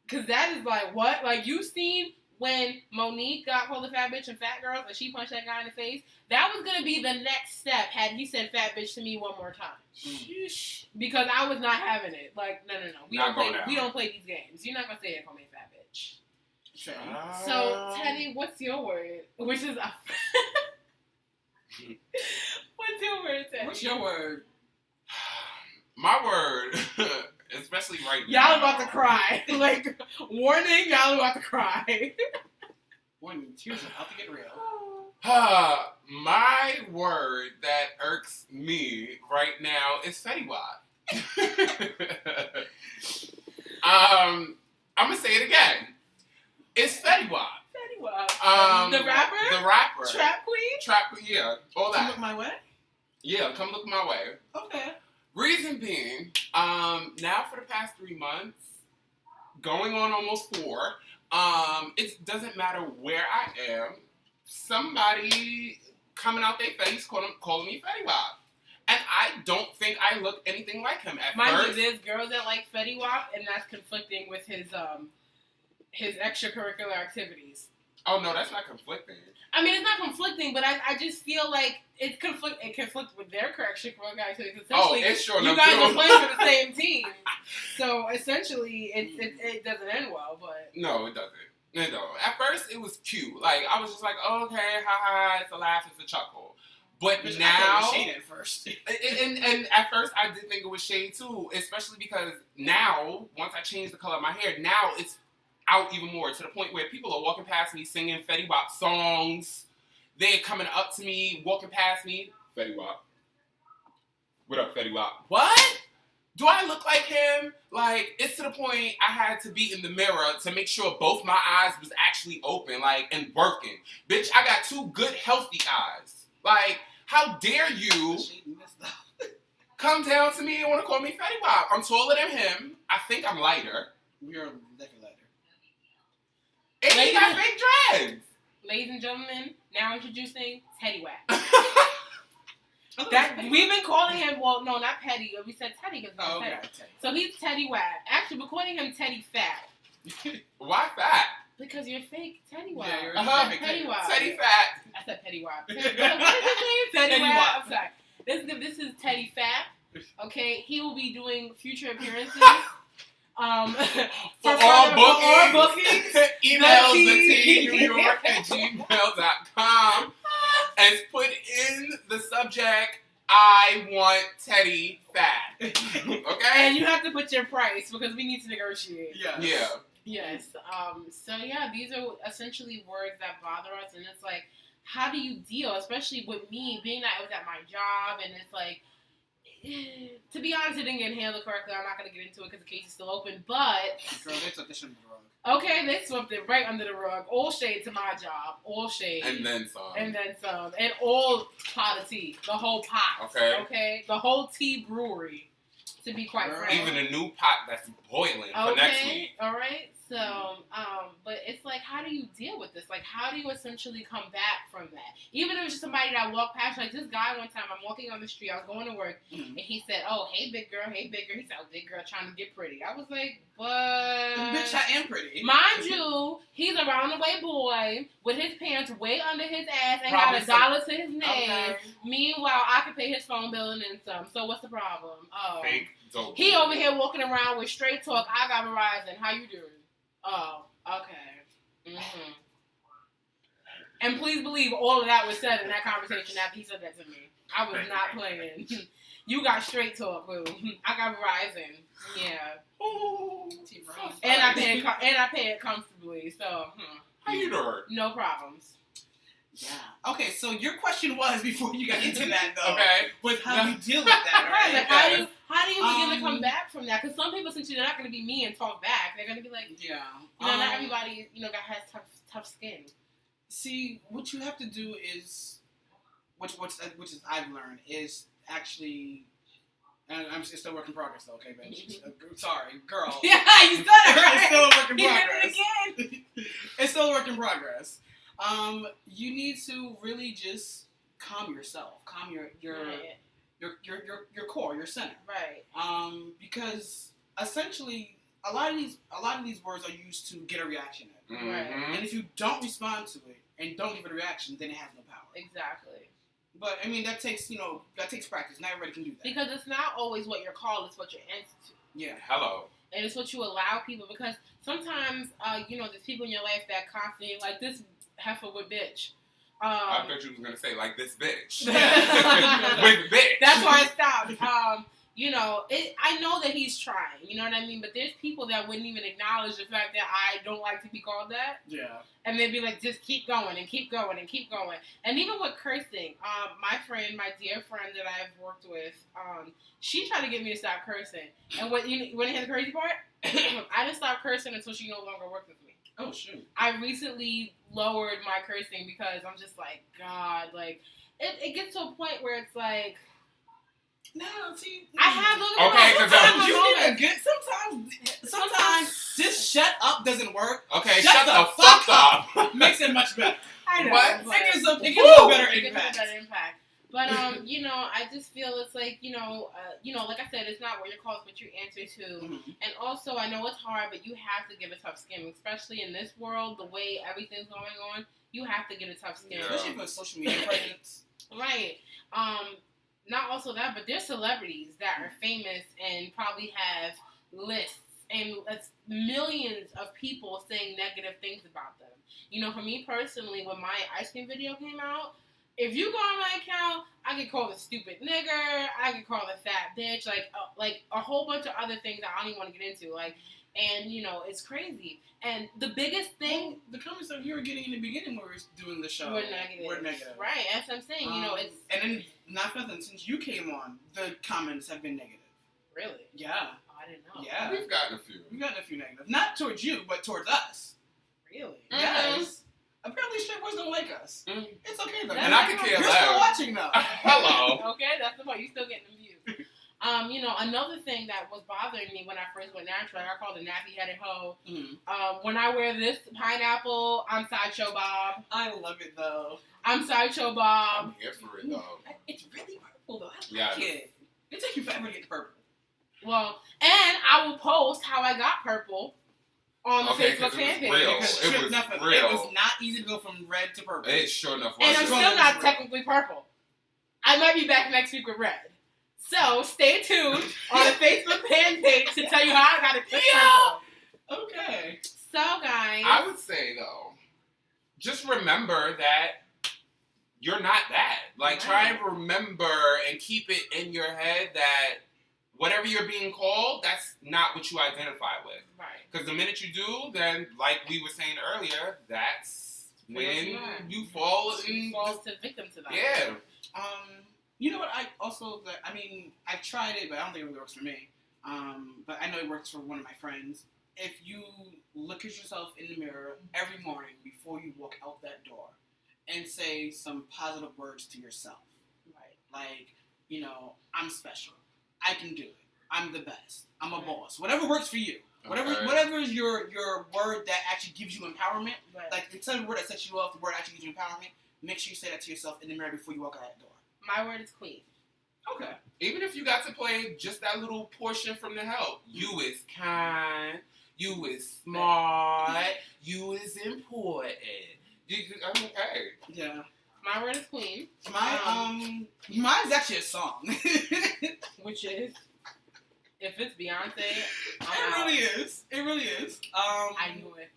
[SPEAKER 2] Because that is like, what? Like, you seen when Monique got called a fat bitch and fat girls and she punched that guy in the face? That was going to be the next step had he said fat bitch to me one more time.
[SPEAKER 3] Sheesh.
[SPEAKER 2] Because I was not having it. Like, no. We
[SPEAKER 1] Not
[SPEAKER 2] don't play these games. You're not going to say that call me a fat bitch.
[SPEAKER 3] Sure.
[SPEAKER 2] So, Teddy, what's your word? Which is a... What's your word, Teddy?
[SPEAKER 3] What's your word?
[SPEAKER 1] My word, especially right now.
[SPEAKER 2] Y'all about to cry. Like, warning, y'all about to cry.
[SPEAKER 3] Warning, tears are about to get real.
[SPEAKER 1] My word that irks me right now is Fetty Wap. I'm gonna say it again. It's Fetty Wap.
[SPEAKER 2] Fetty Wap. The rapper?
[SPEAKER 1] The rapper.
[SPEAKER 2] Trap queen?
[SPEAKER 1] Trap queen, yeah. All
[SPEAKER 3] Come
[SPEAKER 1] that.
[SPEAKER 3] look my way?
[SPEAKER 1] Yeah, come look my way.
[SPEAKER 3] Okay.
[SPEAKER 1] Reason being, now for the past 3 months, going on almost 4, it doesn't matter where I am, somebody coming out their face calling me Fetty Wap. And I don't think I look anything like him at
[SPEAKER 2] Mind
[SPEAKER 1] first.
[SPEAKER 2] you, there's girls that like Fetty Wap, and that's conflicting with his extracurricular activities.
[SPEAKER 1] Oh, no, that's not conflicting.
[SPEAKER 2] I mean, it's not conflicting, but I just feel like it conflicts with their extracurricular activities. Essentially,
[SPEAKER 1] it's sure
[SPEAKER 2] you
[SPEAKER 1] enough
[SPEAKER 2] guys
[SPEAKER 1] do.
[SPEAKER 2] are playing for the same team. So, essentially, it doesn't end well, but...
[SPEAKER 1] No, it doesn't. It don't. At first, it was cute. Like, I was just like, oh, okay, ha, it's a laugh, it's a chuckle. But
[SPEAKER 3] Which
[SPEAKER 1] now...
[SPEAKER 3] I thought it was shade at first.
[SPEAKER 1] and at first, I did think it was shade, too. Especially because now, once I changed the color of my hair, now it's out even more. To the point where people are walking past me singing Fetty Wap songs. They're coming up to me, walking past me. Fetty Wap. What up, Fetty Wap? What? Do I look like him? Like, it's to the point I had to be in the mirror to make sure both my eyes was actually open, like, and working. Bitch, I got 2 good, healthy eyes. Like, how dare you come down to me and want to call me Fetty Wap? I'm taller than him. I think I'm lighter.
[SPEAKER 3] We are definitely lighter.
[SPEAKER 1] And he got big dreads.
[SPEAKER 2] Ladies and gentlemen, now introducing Teddy Wap. We've been calling him, well, no, not Petty. We said Teddy because he's
[SPEAKER 3] okay.
[SPEAKER 2] Teddy. So he's Teddy Wap. Actually, we're calling him Teddy Fat.
[SPEAKER 1] Why fat?
[SPEAKER 2] Because you're fake Teddy Wap.
[SPEAKER 3] Yeah, you're
[SPEAKER 2] Petty Wap.
[SPEAKER 1] Teddy fat.
[SPEAKER 2] I said Petty Wap. What is his name? Teddy Wap. I'm sorry. This is Teddy Fat. Okay, he will be doing future appearances. For
[SPEAKER 1] all
[SPEAKER 2] bookings,
[SPEAKER 1] email theteamnewyork@gmail.com and put in the subject, I want Teddy Fat. Okay?
[SPEAKER 2] And you have to put your price because we need to negotiate.
[SPEAKER 1] Yeah.
[SPEAKER 2] Yes. So yeah, these are essentially words that bother us, and it's like, how do you deal, especially with me being that I was at my job, and it's like, to be honest, it didn't get handled correctly. I'm not going to get into it because the case is still open, but...
[SPEAKER 3] Girl, they took this under the rug.
[SPEAKER 2] Okay, they swept it right under the rug. All shade to my job. All shade.
[SPEAKER 1] And then some.
[SPEAKER 2] And then some. And all pot of tea. The whole pot. Okay? The whole tea brewery, to be quite frank.
[SPEAKER 1] Even a new pot that's boiling for next week.
[SPEAKER 2] All right? So, but it's like, how do you deal with this? Like, how do you essentially come back from that? Even if it's just somebody that walked past, like this guy one time, I'm walking on the street, I was going to work, and he said, oh, hey, big girl, hey, big girl. He said, oh, big girl trying to get pretty. I was like, but...
[SPEAKER 3] Bitch, I am pretty.
[SPEAKER 2] Mind you, he's a round-the-way boy with his pants way under his ass and
[SPEAKER 1] Probably
[SPEAKER 2] got $1 to his name.
[SPEAKER 3] Okay.
[SPEAKER 2] Meanwhile, I could pay his phone bill and then some. So what's the problem? Oh.
[SPEAKER 1] Fake dope.
[SPEAKER 2] He over here walking around with straight talk. I got Verizon. How you doing? Oh, okay. Mm-hmm. And please believe all of that was said in that conversation after he said that to me. I was not playing. You got straight talk, boo. I got Verizon. Yeah.
[SPEAKER 1] Ooh.
[SPEAKER 2] And I pay it comfortably. So,
[SPEAKER 1] How you doing?
[SPEAKER 2] no problems.
[SPEAKER 3] Yeah. Okay, so your question was, before you got into that, though,
[SPEAKER 1] Okay.
[SPEAKER 3] was how do you deal with that, right?
[SPEAKER 2] Like, how do you begin to come back from that? Because some people, since they're not going to be me and talk back, they're going to be like,
[SPEAKER 3] yeah.
[SPEAKER 2] not everybody, has tough skin.
[SPEAKER 3] See, what you have to do is, which is I've learned, is actually And it's still a work in progress, though, okay, bitch? Sorry, girl.
[SPEAKER 2] Yeah, you said it right.
[SPEAKER 3] It's still a work in
[SPEAKER 2] He did
[SPEAKER 3] progress.
[SPEAKER 2] it again.
[SPEAKER 3] It's still a work in progress. You need to really just calm yourself, calm your core, your center,
[SPEAKER 2] right?
[SPEAKER 3] Because essentially, a lot of these words are used to get a reaction,
[SPEAKER 2] Right.
[SPEAKER 3] And if you don't respond to it and don't give it a reaction, then it has no power.
[SPEAKER 2] Exactly.
[SPEAKER 3] But I mean, that takes practice. Not everybody can do that.
[SPEAKER 2] Because it's not always what you're called; it's what you're answered to.
[SPEAKER 3] Yeah.
[SPEAKER 1] Hello.
[SPEAKER 2] And it's what you allow people, because sometimes, there's people in your life that constantly, like this heifer with bitch.
[SPEAKER 1] I thought you was going to say, like, this bitch.
[SPEAKER 2] Yeah.
[SPEAKER 1] With bitch.
[SPEAKER 2] That's why I stopped. I know that he's trying, you know what I mean? But there's people that wouldn't even acknowledge the fact that I don't like to be called that.
[SPEAKER 3] Yeah.
[SPEAKER 2] And they'd be like, just keep going and keep going and keep going. And even with cursing, my dear friend that I've worked with, she tried to get me to stop cursing. And when you hear the crazy part? I didn't stop cursing until she no longer worked with me.
[SPEAKER 3] Oh, shoot. I
[SPEAKER 2] recently lowered my cursing because I'm just like, God, like, it gets to a point where it's like,
[SPEAKER 3] no, see,
[SPEAKER 2] I have
[SPEAKER 3] sometimes just shut up doesn't work.
[SPEAKER 1] Okay, shut the fuck up.
[SPEAKER 3] Makes it much better.
[SPEAKER 2] I know.
[SPEAKER 1] What?
[SPEAKER 3] It gives a better impact.
[SPEAKER 2] But I just feel it's like, like I said, it's not what you're called, but you answer to.
[SPEAKER 3] Mm-hmm.
[SPEAKER 2] And also, I know it's hard, but you have to give a tough skin, especially in this world, the way everything's going on. You have to get a tough skin,
[SPEAKER 3] especially for social media presence.
[SPEAKER 2] Right. Not also that, but there's celebrities that are famous and probably have lists and millions of people saying negative things about them. For me personally, when my ice cream video came out, if you go on my account, I get called a stupid nigger, I get called a fat bitch, like a whole bunch of other things that I don't even want to get into, and it's crazy. And the biggest thing,
[SPEAKER 3] the comments that you were getting in the beginning when we were doing the show
[SPEAKER 2] were negative. Right, that's what I'm saying. It's
[SPEAKER 3] and then not for nothing, since you came on, the comments have been negative.
[SPEAKER 2] Really?
[SPEAKER 3] Yeah.
[SPEAKER 2] Oh, I didn't know.
[SPEAKER 3] Yeah,
[SPEAKER 1] we've gotten a few.
[SPEAKER 3] We've gotten a few negative, not towards you, but towards us.
[SPEAKER 2] Really?
[SPEAKER 3] Yes. Apparently, straight boys don't like us.
[SPEAKER 1] Mm.
[SPEAKER 3] It's okay though.
[SPEAKER 1] And I can care less.
[SPEAKER 3] You're still watching though.
[SPEAKER 1] Hello.
[SPEAKER 2] Okay, that's the point. You still getting the views. Another thing that was bothering me when I first went natural, I called a nappy-headed hoe.
[SPEAKER 3] Mm-hmm.
[SPEAKER 2] When I wear this pineapple, I'm Sideshow Bob.
[SPEAKER 3] I love it though.
[SPEAKER 2] I'm Sideshow Bob.
[SPEAKER 1] I'm here for it though.
[SPEAKER 3] It's really purple though.
[SPEAKER 1] Yeah.
[SPEAKER 3] It takes you forever to get to purple.
[SPEAKER 2] Well, and I will post how I got purple on the Facebook fan page.
[SPEAKER 1] It was real.
[SPEAKER 3] It was not easy to go from red to purple.
[SPEAKER 1] It sure enough was.
[SPEAKER 2] And I'm still not technically purple. I might be back next week with red. So stay tuned on the Facebook fan page to tell you how I got it purple.
[SPEAKER 3] Okay.
[SPEAKER 2] So guys,
[SPEAKER 1] I would say though, just remember that you're not that. Like, try and remember and keep it in your head that whatever you're being called, that's not what you identify with.
[SPEAKER 2] Right.
[SPEAKER 1] Because the minute you do, then, like we were saying earlier, that's when you fall
[SPEAKER 2] to victim to that.
[SPEAKER 1] Yeah.
[SPEAKER 3] You know what? I've tried it, but I don't think it really works for me. But I know it works for one of my friends. If you look at yourself in the mirror every morning before you walk out that door and say some positive words to yourself. Right. Like, I'm special. I can do it. I'm the best. I'm a boss. Whatever works for you. Whatever is your word that actually gives you empowerment. Right. Like, instead of the word that sets you off, the word that actually gives you empowerment, make sure you say that to yourself in the mirror before you walk out that door.
[SPEAKER 2] My word is queen.
[SPEAKER 3] Okay.
[SPEAKER 1] Even if you got to play just that little portion from the help. You is kind. You is smart. You is important. Okay.
[SPEAKER 3] Yeah.
[SPEAKER 2] My word is queen.
[SPEAKER 3] Mine's actually a song.
[SPEAKER 2] Which is, if it's Beyonce,
[SPEAKER 3] It really is.
[SPEAKER 2] I knew it.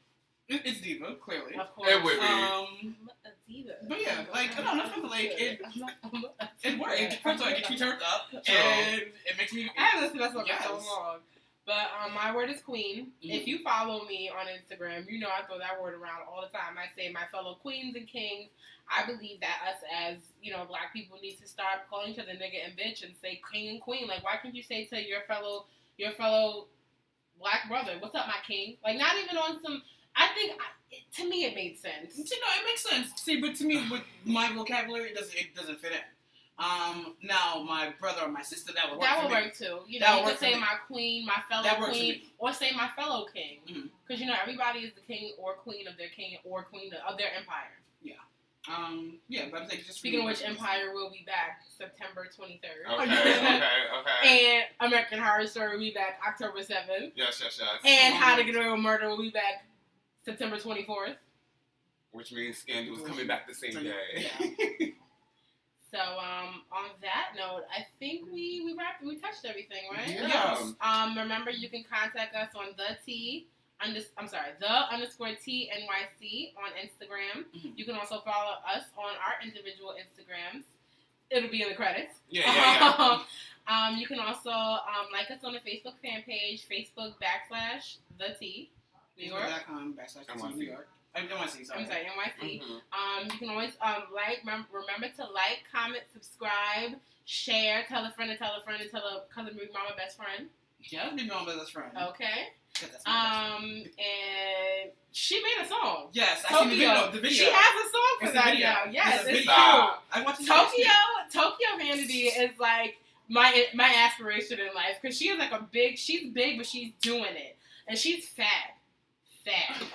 [SPEAKER 3] It's diva, clearly.
[SPEAKER 2] Of course.
[SPEAKER 1] It would be.
[SPEAKER 2] I'm a diva.
[SPEAKER 3] But yeah, it works. First of all, it gets me turned up,
[SPEAKER 1] True.
[SPEAKER 3] and it makes me.
[SPEAKER 2] I haven't listened to that song for so long. But my word is queen.
[SPEAKER 3] Mm-hmm.
[SPEAKER 2] If you follow me on Instagram, you know I throw that word around all the time. I say my fellow queens and kings. I believe that us as, black people need to start calling each other nigga and bitch and say king and queen. Like, why can't you say to your fellow black brother, what's up, my king? Like, not even on some, to me it made sense.
[SPEAKER 3] It makes sense. See, but to me, with my vocabulary, it doesn't fit in. Now my brother or my sister, that would work.
[SPEAKER 2] That
[SPEAKER 3] for
[SPEAKER 2] would
[SPEAKER 3] me.
[SPEAKER 2] work too. You
[SPEAKER 3] That
[SPEAKER 2] know,
[SPEAKER 3] would
[SPEAKER 2] you
[SPEAKER 3] work
[SPEAKER 2] could
[SPEAKER 3] for
[SPEAKER 2] say
[SPEAKER 3] me.
[SPEAKER 2] my queen, my fellow
[SPEAKER 3] That works for
[SPEAKER 2] queen,
[SPEAKER 3] me.
[SPEAKER 2] or say my fellow king.
[SPEAKER 3] Mhm.
[SPEAKER 2] Because you know everybody is the king or queen of their king or queen of their empire.
[SPEAKER 3] Yeah, but I'm saying just
[SPEAKER 2] Speaking of which, Empire will be back September 23rd.
[SPEAKER 1] Okay.
[SPEAKER 2] And American Horror Story will be back October 7th.
[SPEAKER 1] Yes.
[SPEAKER 2] And How to Get Away with Murder will be back September 24th.
[SPEAKER 1] Which means Scandal is coming back the same day.
[SPEAKER 3] Yeah.
[SPEAKER 2] So, on that note, I think we touched everything, right?
[SPEAKER 1] Yeah.
[SPEAKER 2] Remember, you can contact us on the _T NYC on Instagram.
[SPEAKER 3] Mm-hmm.
[SPEAKER 2] You can also follow us on our individual Instagrams. It'll be in the credits.
[SPEAKER 1] Yeah.
[SPEAKER 2] You can also like us on the Facebook fan page, Facebook /the T New York.
[SPEAKER 3] Facebook.com/NYC New York. NYC, sorry.
[SPEAKER 2] I'm sorry, NYC.
[SPEAKER 1] Mm-hmm.
[SPEAKER 2] You can always remember to like, comment, subscribe, share, tell a friend and tell a friend and tell a cousin, big mama, best friend.
[SPEAKER 3] Yeah, big mama, best friend.
[SPEAKER 2] Okay.
[SPEAKER 3] Yeah, that's my best friend.
[SPEAKER 2] And she made a song.
[SPEAKER 3] Yes, I see the video.
[SPEAKER 2] She has a song for
[SPEAKER 3] It's
[SPEAKER 2] that
[SPEAKER 3] the video.
[SPEAKER 2] now. Yes, it's cool.
[SPEAKER 3] I watched
[SPEAKER 2] Tokyo Vanity is like my aspiration in life because she is like she's big, but she's doing it, and she's fab,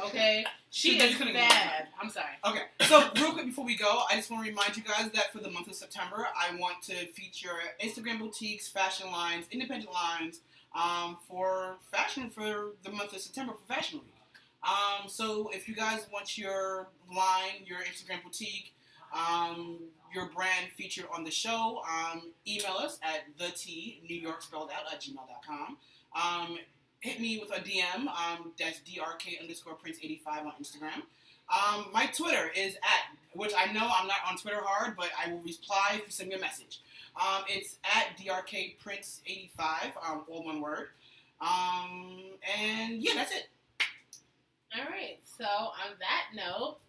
[SPEAKER 2] okay? She is fab. I'm sorry.
[SPEAKER 3] Okay, so real quick before we go, I just want to remind you guys that for the month of September, I want to feature Instagram boutiques, fashion lines, independent lines, for fashion for the month of September for Fashion Week. So if you guys want your line, your Instagram boutique, your brand featured on the show, email us at thenewyork spelled out @gmail.com. Hit me with a DM, that's DRK_Prince85 on Instagram. My Twitter is which I know I'm not on Twitter hard, but I will reply if you send me a message. It's at DRKPrince85, all one word. And yeah, that's it.
[SPEAKER 2] All right. So on that note,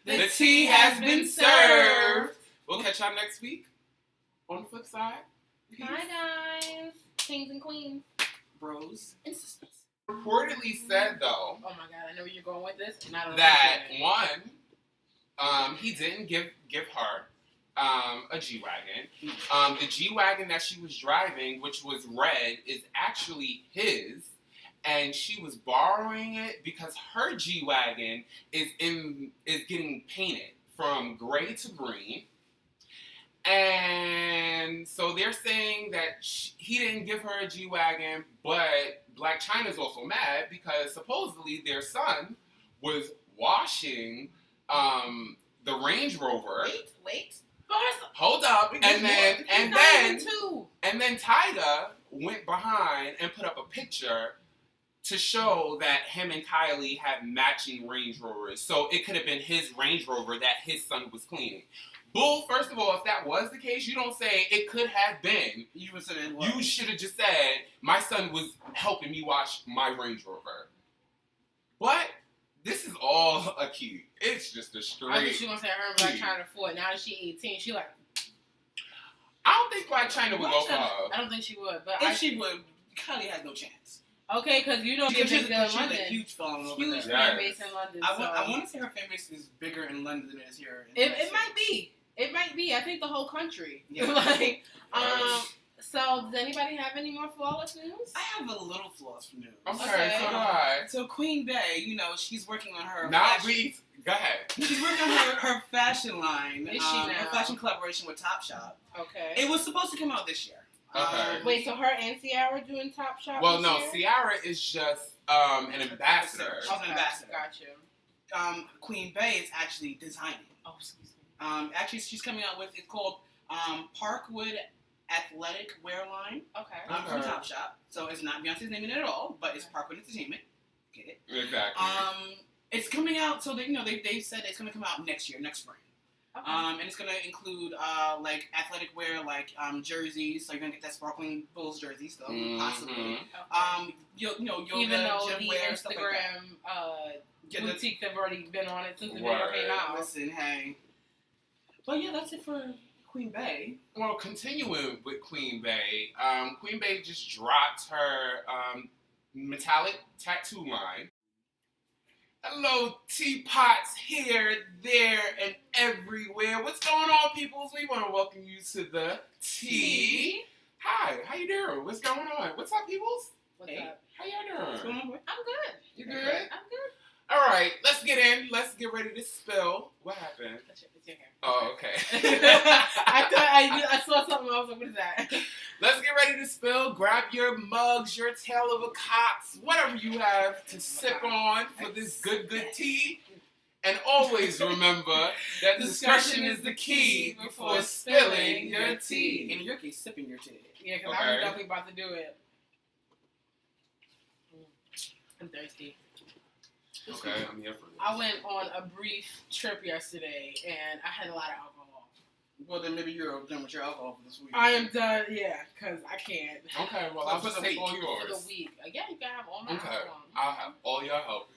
[SPEAKER 1] the tea has been served. We'll catch y'all next week on the flip side.
[SPEAKER 2] Peace. Bye, guys. Kings and queens.
[SPEAKER 3] Bros and sisters.
[SPEAKER 1] Reportedly said, though,
[SPEAKER 2] oh my god, I know where you're going with this, and I don't know
[SPEAKER 1] that one, he didn't give her a G-Wagon. The G-Wagon that she was driving, which was red, is actually his, and she was borrowing it because her G-Wagon is getting painted from gray to green. And so they're saying that he didn't give her a G-Wagon, but Black China's also mad because supposedly their son was washing the Range Rover.
[SPEAKER 2] Wait.
[SPEAKER 1] Hold up. And then Tyga went behind and put up a picture to show that him and Kylie have matching Range Rovers. So it could have been his Range Rover that his son was cleaning. Bull, first of all, if that was the case, you don't say it could have been. You should have just said, my son was helping me wash my Range Rover. But this is all a key. It's just a straight.
[SPEAKER 2] I think she gonna say her and Black China fought. Now that she 18, she like.
[SPEAKER 1] I don't think Black China would go for her.
[SPEAKER 2] I don't think she would, but
[SPEAKER 3] if she would, Kylie has no chance.
[SPEAKER 2] Okay, because you know she's
[SPEAKER 3] a
[SPEAKER 2] London.
[SPEAKER 3] huge following over
[SPEAKER 2] huge
[SPEAKER 3] there.
[SPEAKER 2] fan base in London.
[SPEAKER 3] I want to say her fan base is bigger in London than it is here.
[SPEAKER 2] It might be. It might be. I think the whole country.
[SPEAKER 3] Yeah.
[SPEAKER 2] So does anybody have any more flawless news?
[SPEAKER 3] I have a little flawless news.
[SPEAKER 1] Okay, so do I.
[SPEAKER 3] So Queen Bey, she's working on her.
[SPEAKER 1] Go ahead.
[SPEAKER 3] She's working on her fashion line.
[SPEAKER 2] Is she now?
[SPEAKER 3] Her fashion collaboration with Topshop.
[SPEAKER 2] Okay.
[SPEAKER 3] It was supposed to come out this year.
[SPEAKER 1] Okay.
[SPEAKER 2] Wait, so her and Ciara doing Topshop?
[SPEAKER 1] Well, no,
[SPEAKER 2] year?
[SPEAKER 1] Ciara is just an ambassador.
[SPEAKER 3] She's an ambassador.
[SPEAKER 2] Gotcha.
[SPEAKER 3] Queen Bey is actually designing.
[SPEAKER 2] Oh, excuse me.
[SPEAKER 3] Actually, she's coming out with, it's called Parkwood Athletic Wear Line.
[SPEAKER 2] Okay.
[SPEAKER 3] From Topshop. So it's not Beyonce's name in it at all, but it's Parkwood Entertainment. Get it?
[SPEAKER 1] Exactly.
[SPEAKER 3] It's coming out, so they said it's going to come out next spring.
[SPEAKER 2] Okay.
[SPEAKER 3] And it's going to include like athletic wear, like jerseys. So you're going to get that sparkling Bulls jersey still, possibly.
[SPEAKER 2] Okay.
[SPEAKER 3] Yoga,
[SPEAKER 2] even though
[SPEAKER 3] gym
[SPEAKER 2] the
[SPEAKER 3] wear, stuff like
[SPEAKER 2] Instagram boutique have already been on it since the video
[SPEAKER 1] Right.
[SPEAKER 2] came out.
[SPEAKER 3] Listen, hey. But yeah, that's it for Queen Bey.
[SPEAKER 1] Well, continuing with Queen Bey, Queen Bey just dropped her metallic tattoo line. Hello, teapots here, there, and everywhere. What's going on, peoples? We want to welcome you to the tea. Hi, how you doing? What's going on? What's up, peoples?
[SPEAKER 2] What's up?
[SPEAKER 1] How y'all doing?
[SPEAKER 3] What's going on, boy?
[SPEAKER 2] I'm good.
[SPEAKER 1] You good?
[SPEAKER 2] I'm good.
[SPEAKER 1] All right, let's get in. Let's get ready to spill. What happened?
[SPEAKER 2] It's your hair.
[SPEAKER 1] Oh, okay.
[SPEAKER 2] I saw something. I was like, what is that?
[SPEAKER 1] Let's get ready to spill. Grab your mugs, your tail of a cox, whatever you have to sip on for this good tea. And always remember that discretion is the key before spilling your tea.
[SPEAKER 3] In your case, sipping your tea.
[SPEAKER 2] Yeah, because
[SPEAKER 1] Okay.
[SPEAKER 2] I'm definitely about to do it. I'm thirsty.
[SPEAKER 1] Okay, I'm here for this.
[SPEAKER 2] I went on a brief trip yesterday, and I had a lot of alcohol.
[SPEAKER 3] Well, then maybe you're done with your alcohol for this week.
[SPEAKER 2] I am done, yeah, because I can't.
[SPEAKER 1] Okay, well, I'll just take all
[SPEAKER 2] For
[SPEAKER 1] yours.
[SPEAKER 2] the week. Yeah, you can have all my
[SPEAKER 1] Okay,
[SPEAKER 2] alcohol.
[SPEAKER 1] I'll have all your help.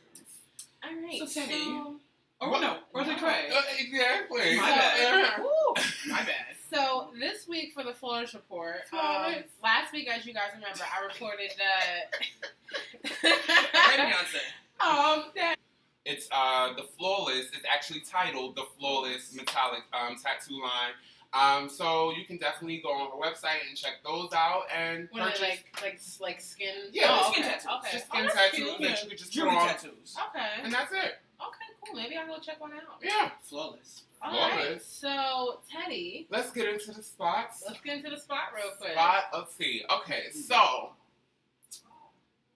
[SPEAKER 2] All right.
[SPEAKER 3] So, Teddy.
[SPEAKER 2] So,
[SPEAKER 3] Oh, no. Where's the tray?
[SPEAKER 1] Exactly.
[SPEAKER 3] My bad.
[SPEAKER 2] Woo.
[SPEAKER 3] My bad.
[SPEAKER 2] So this week for the Flawless Report,
[SPEAKER 1] Flawless.
[SPEAKER 2] last week, as you guys remember, I reported
[SPEAKER 3] Right,
[SPEAKER 2] that
[SPEAKER 3] Beyonce.
[SPEAKER 2] that
[SPEAKER 1] It's the Flawless. It's actually titled the Flawless Metallic Tattoo Line. So you can definitely go on her website and check those out and
[SPEAKER 2] what are
[SPEAKER 1] purchase.
[SPEAKER 2] they, like skin?
[SPEAKER 1] Yeah,
[SPEAKER 2] oh,
[SPEAKER 3] skin
[SPEAKER 2] okay.
[SPEAKER 3] tattoos.
[SPEAKER 2] Okay.
[SPEAKER 1] Just
[SPEAKER 2] Oh,
[SPEAKER 1] skin
[SPEAKER 2] that's
[SPEAKER 1] tattoos
[SPEAKER 2] cute.
[SPEAKER 1] that you could just put
[SPEAKER 3] Jewelry
[SPEAKER 1] on,
[SPEAKER 3] tattoos.
[SPEAKER 2] Okay.
[SPEAKER 1] and that's it.
[SPEAKER 2] Okay, cool. Maybe I'll go check one out.
[SPEAKER 1] Yeah.
[SPEAKER 3] Flawless.
[SPEAKER 2] All right.
[SPEAKER 1] Flawless.
[SPEAKER 2] So Teddy,
[SPEAKER 1] Let's get into the spots.
[SPEAKER 2] let's get into the spot real quick.
[SPEAKER 1] Spot of tea. Okay, so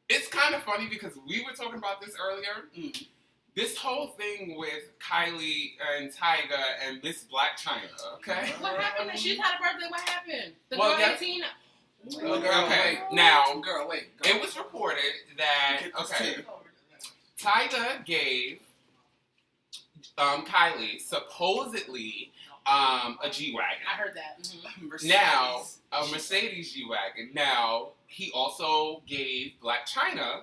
[SPEAKER 1] it's kind of funny because we were talking about this earlier.
[SPEAKER 3] Mm.
[SPEAKER 1] This whole thing with Kylie and Tyga and Miss Black China, okay?
[SPEAKER 2] What happened? She's had a birthday. What happened? The
[SPEAKER 1] Well,
[SPEAKER 2] girl
[SPEAKER 1] that's-
[SPEAKER 2] 18.
[SPEAKER 3] Well, girl,
[SPEAKER 1] Okay,
[SPEAKER 3] wait.
[SPEAKER 1] now,
[SPEAKER 3] Girl, wait.
[SPEAKER 1] it was reported that,
[SPEAKER 3] Get this
[SPEAKER 1] okay,
[SPEAKER 3] tea.
[SPEAKER 1] Tyga gave Kylie supposedly a G-Wagon.
[SPEAKER 2] I heard that. Mm-hmm.
[SPEAKER 3] Mercedes.
[SPEAKER 1] Now, a Mercedes G-Wagon. Now, he also gave Black China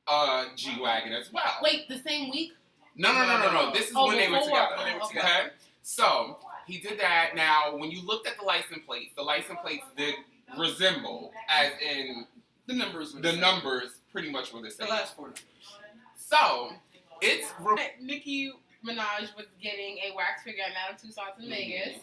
[SPEAKER 1] a G-Wagon as well.
[SPEAKER 2] Wait, the same week?
[SPEAKER 1] No. This is
[SPEAKER 2] Oh,
[SPEAKER 1] when they were
[SPEAKER 2] before.
[SPEAKER 1] together.
[SPEAKER 2] When they were
[SPEAKER 1] Okay?
[SPEAKER 3] together.
[SPEAKER 1] So, he did that. Now, when you looked at the license plates did resemble, as in
[SPEAKER 3] The numbers were
[SPEAKER 1] the
[SPEAKER 3] same.
[SPEAKER 1] numbers pretty much were the
[SPEAKER 3] The
[SPEAKER 1] same.
[SPEAKER 3] last 4 numbers.
[SPEAKER 1] So, it's...
[SPEAKER 2] Nicki Minaj was getting a wax figure at Madame Tussauds in Vegas.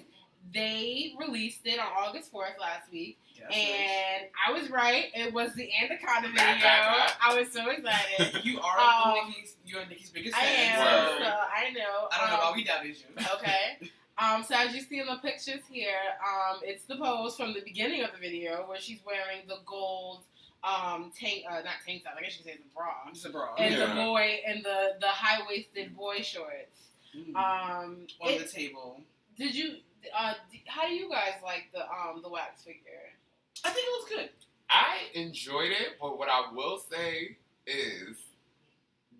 [SPEAKER 2] They released it on August 4th last week.
[SPEAKER 3] Yes,
[SPEAKER 2] And I was right. It was the Anaconda video.
[SPEAKER 1] Back.
[SPEAKER 2] I was so excited.
[SPEAKER 3] You are you're Nicki's biggest
[SPEAKER 2] I
[SPEAKER 3] fan.
[SPEAKER 2] am.
[SPEAKER 1] Word.
[SPEAKER 2] So I know.
[SPEAKER 3] I don't know why we doubted you.
[SPEAKER 2] Okay. So as you see in the pictures here, it's the pose from the beginning of the video where she's wearing the gold tank, not tank top, I guess you could say it's a bra.
[SPEAKER 3] It's a bra.
[SPEAKER 2] And
[SPEAKER 1] Yeah.
[SPEAKER 2] the boy and the high waisted boy shorts.
[SPEAKER 3] On the table.
[SPEAKER 2] Did you? How do you guys like the wax figure?
[SPEAKER 3] I think it looks good.
[SPEAKER 1] I enjoyed it, but what I will say is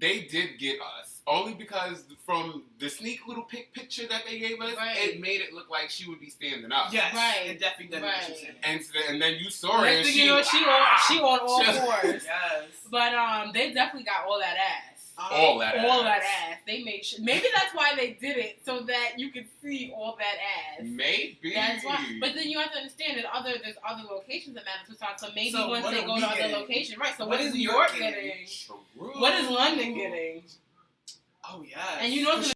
[SPEAKER 1] they did get us. Only because from the sneak little picture that they gave us,
[SPEAKER 2] Right.
[SPEAKER 1] it made it look like she would be standing up.
[SPEAKER 3] Yes.
[SPEAKER 2] Right.
[SPEAKER 3] It definitely does.
[SPEAKER 2] Right.
[SPEAKER 1] And then you saw her and
[SPEAKER 2] Next thing
[SPEAKER 1] she
[SPEAKER 2] you know, she on all
[SPEAKER 1] Just-
[SPEAKER 2] fours.
[SPEAKER 3] Yes.
[SPEAKER 2] But they definitely got all that ass.
[SPEAKER 1] all that
[SPEAKER 2] All that
[SPEAKER 1] ass.
[SPEAKER 2] ass. They made sure. Maybe that's why they did it, so that you could see all that ass.
[SPEAKER 1] Maybe.
[SPEAKER 2] That's why. But then you have to understand that there's other locations at Madame Tussauds, so maybe
[SPEAKER 3] So
[SPEAKER 2] once
[SPEAKER 3] what
[SPEAKER 2] they
[SPEAKER 3] are
[SPEAKER 2] go
[SPEAKER 3] we
[SPEAKER 2] to other
[SPEAKER 3] getting?
[SPEAKER 2] locations, right? So
[SPEAKER 3] What
[SPEAKER 2] what is
[SPEAKER 3] is
[SPEAKER 2] New
[SPEAKER 3] New
[SPEAKER 2] York
[SPEAKER 3] York
[SPEAKER 2] getting?
[SPEAKER 1] True.
[SPEAKER 2] What is London getting?
[SPEAKER 3] Oh yes.
[SPEAKER 2] And you know it's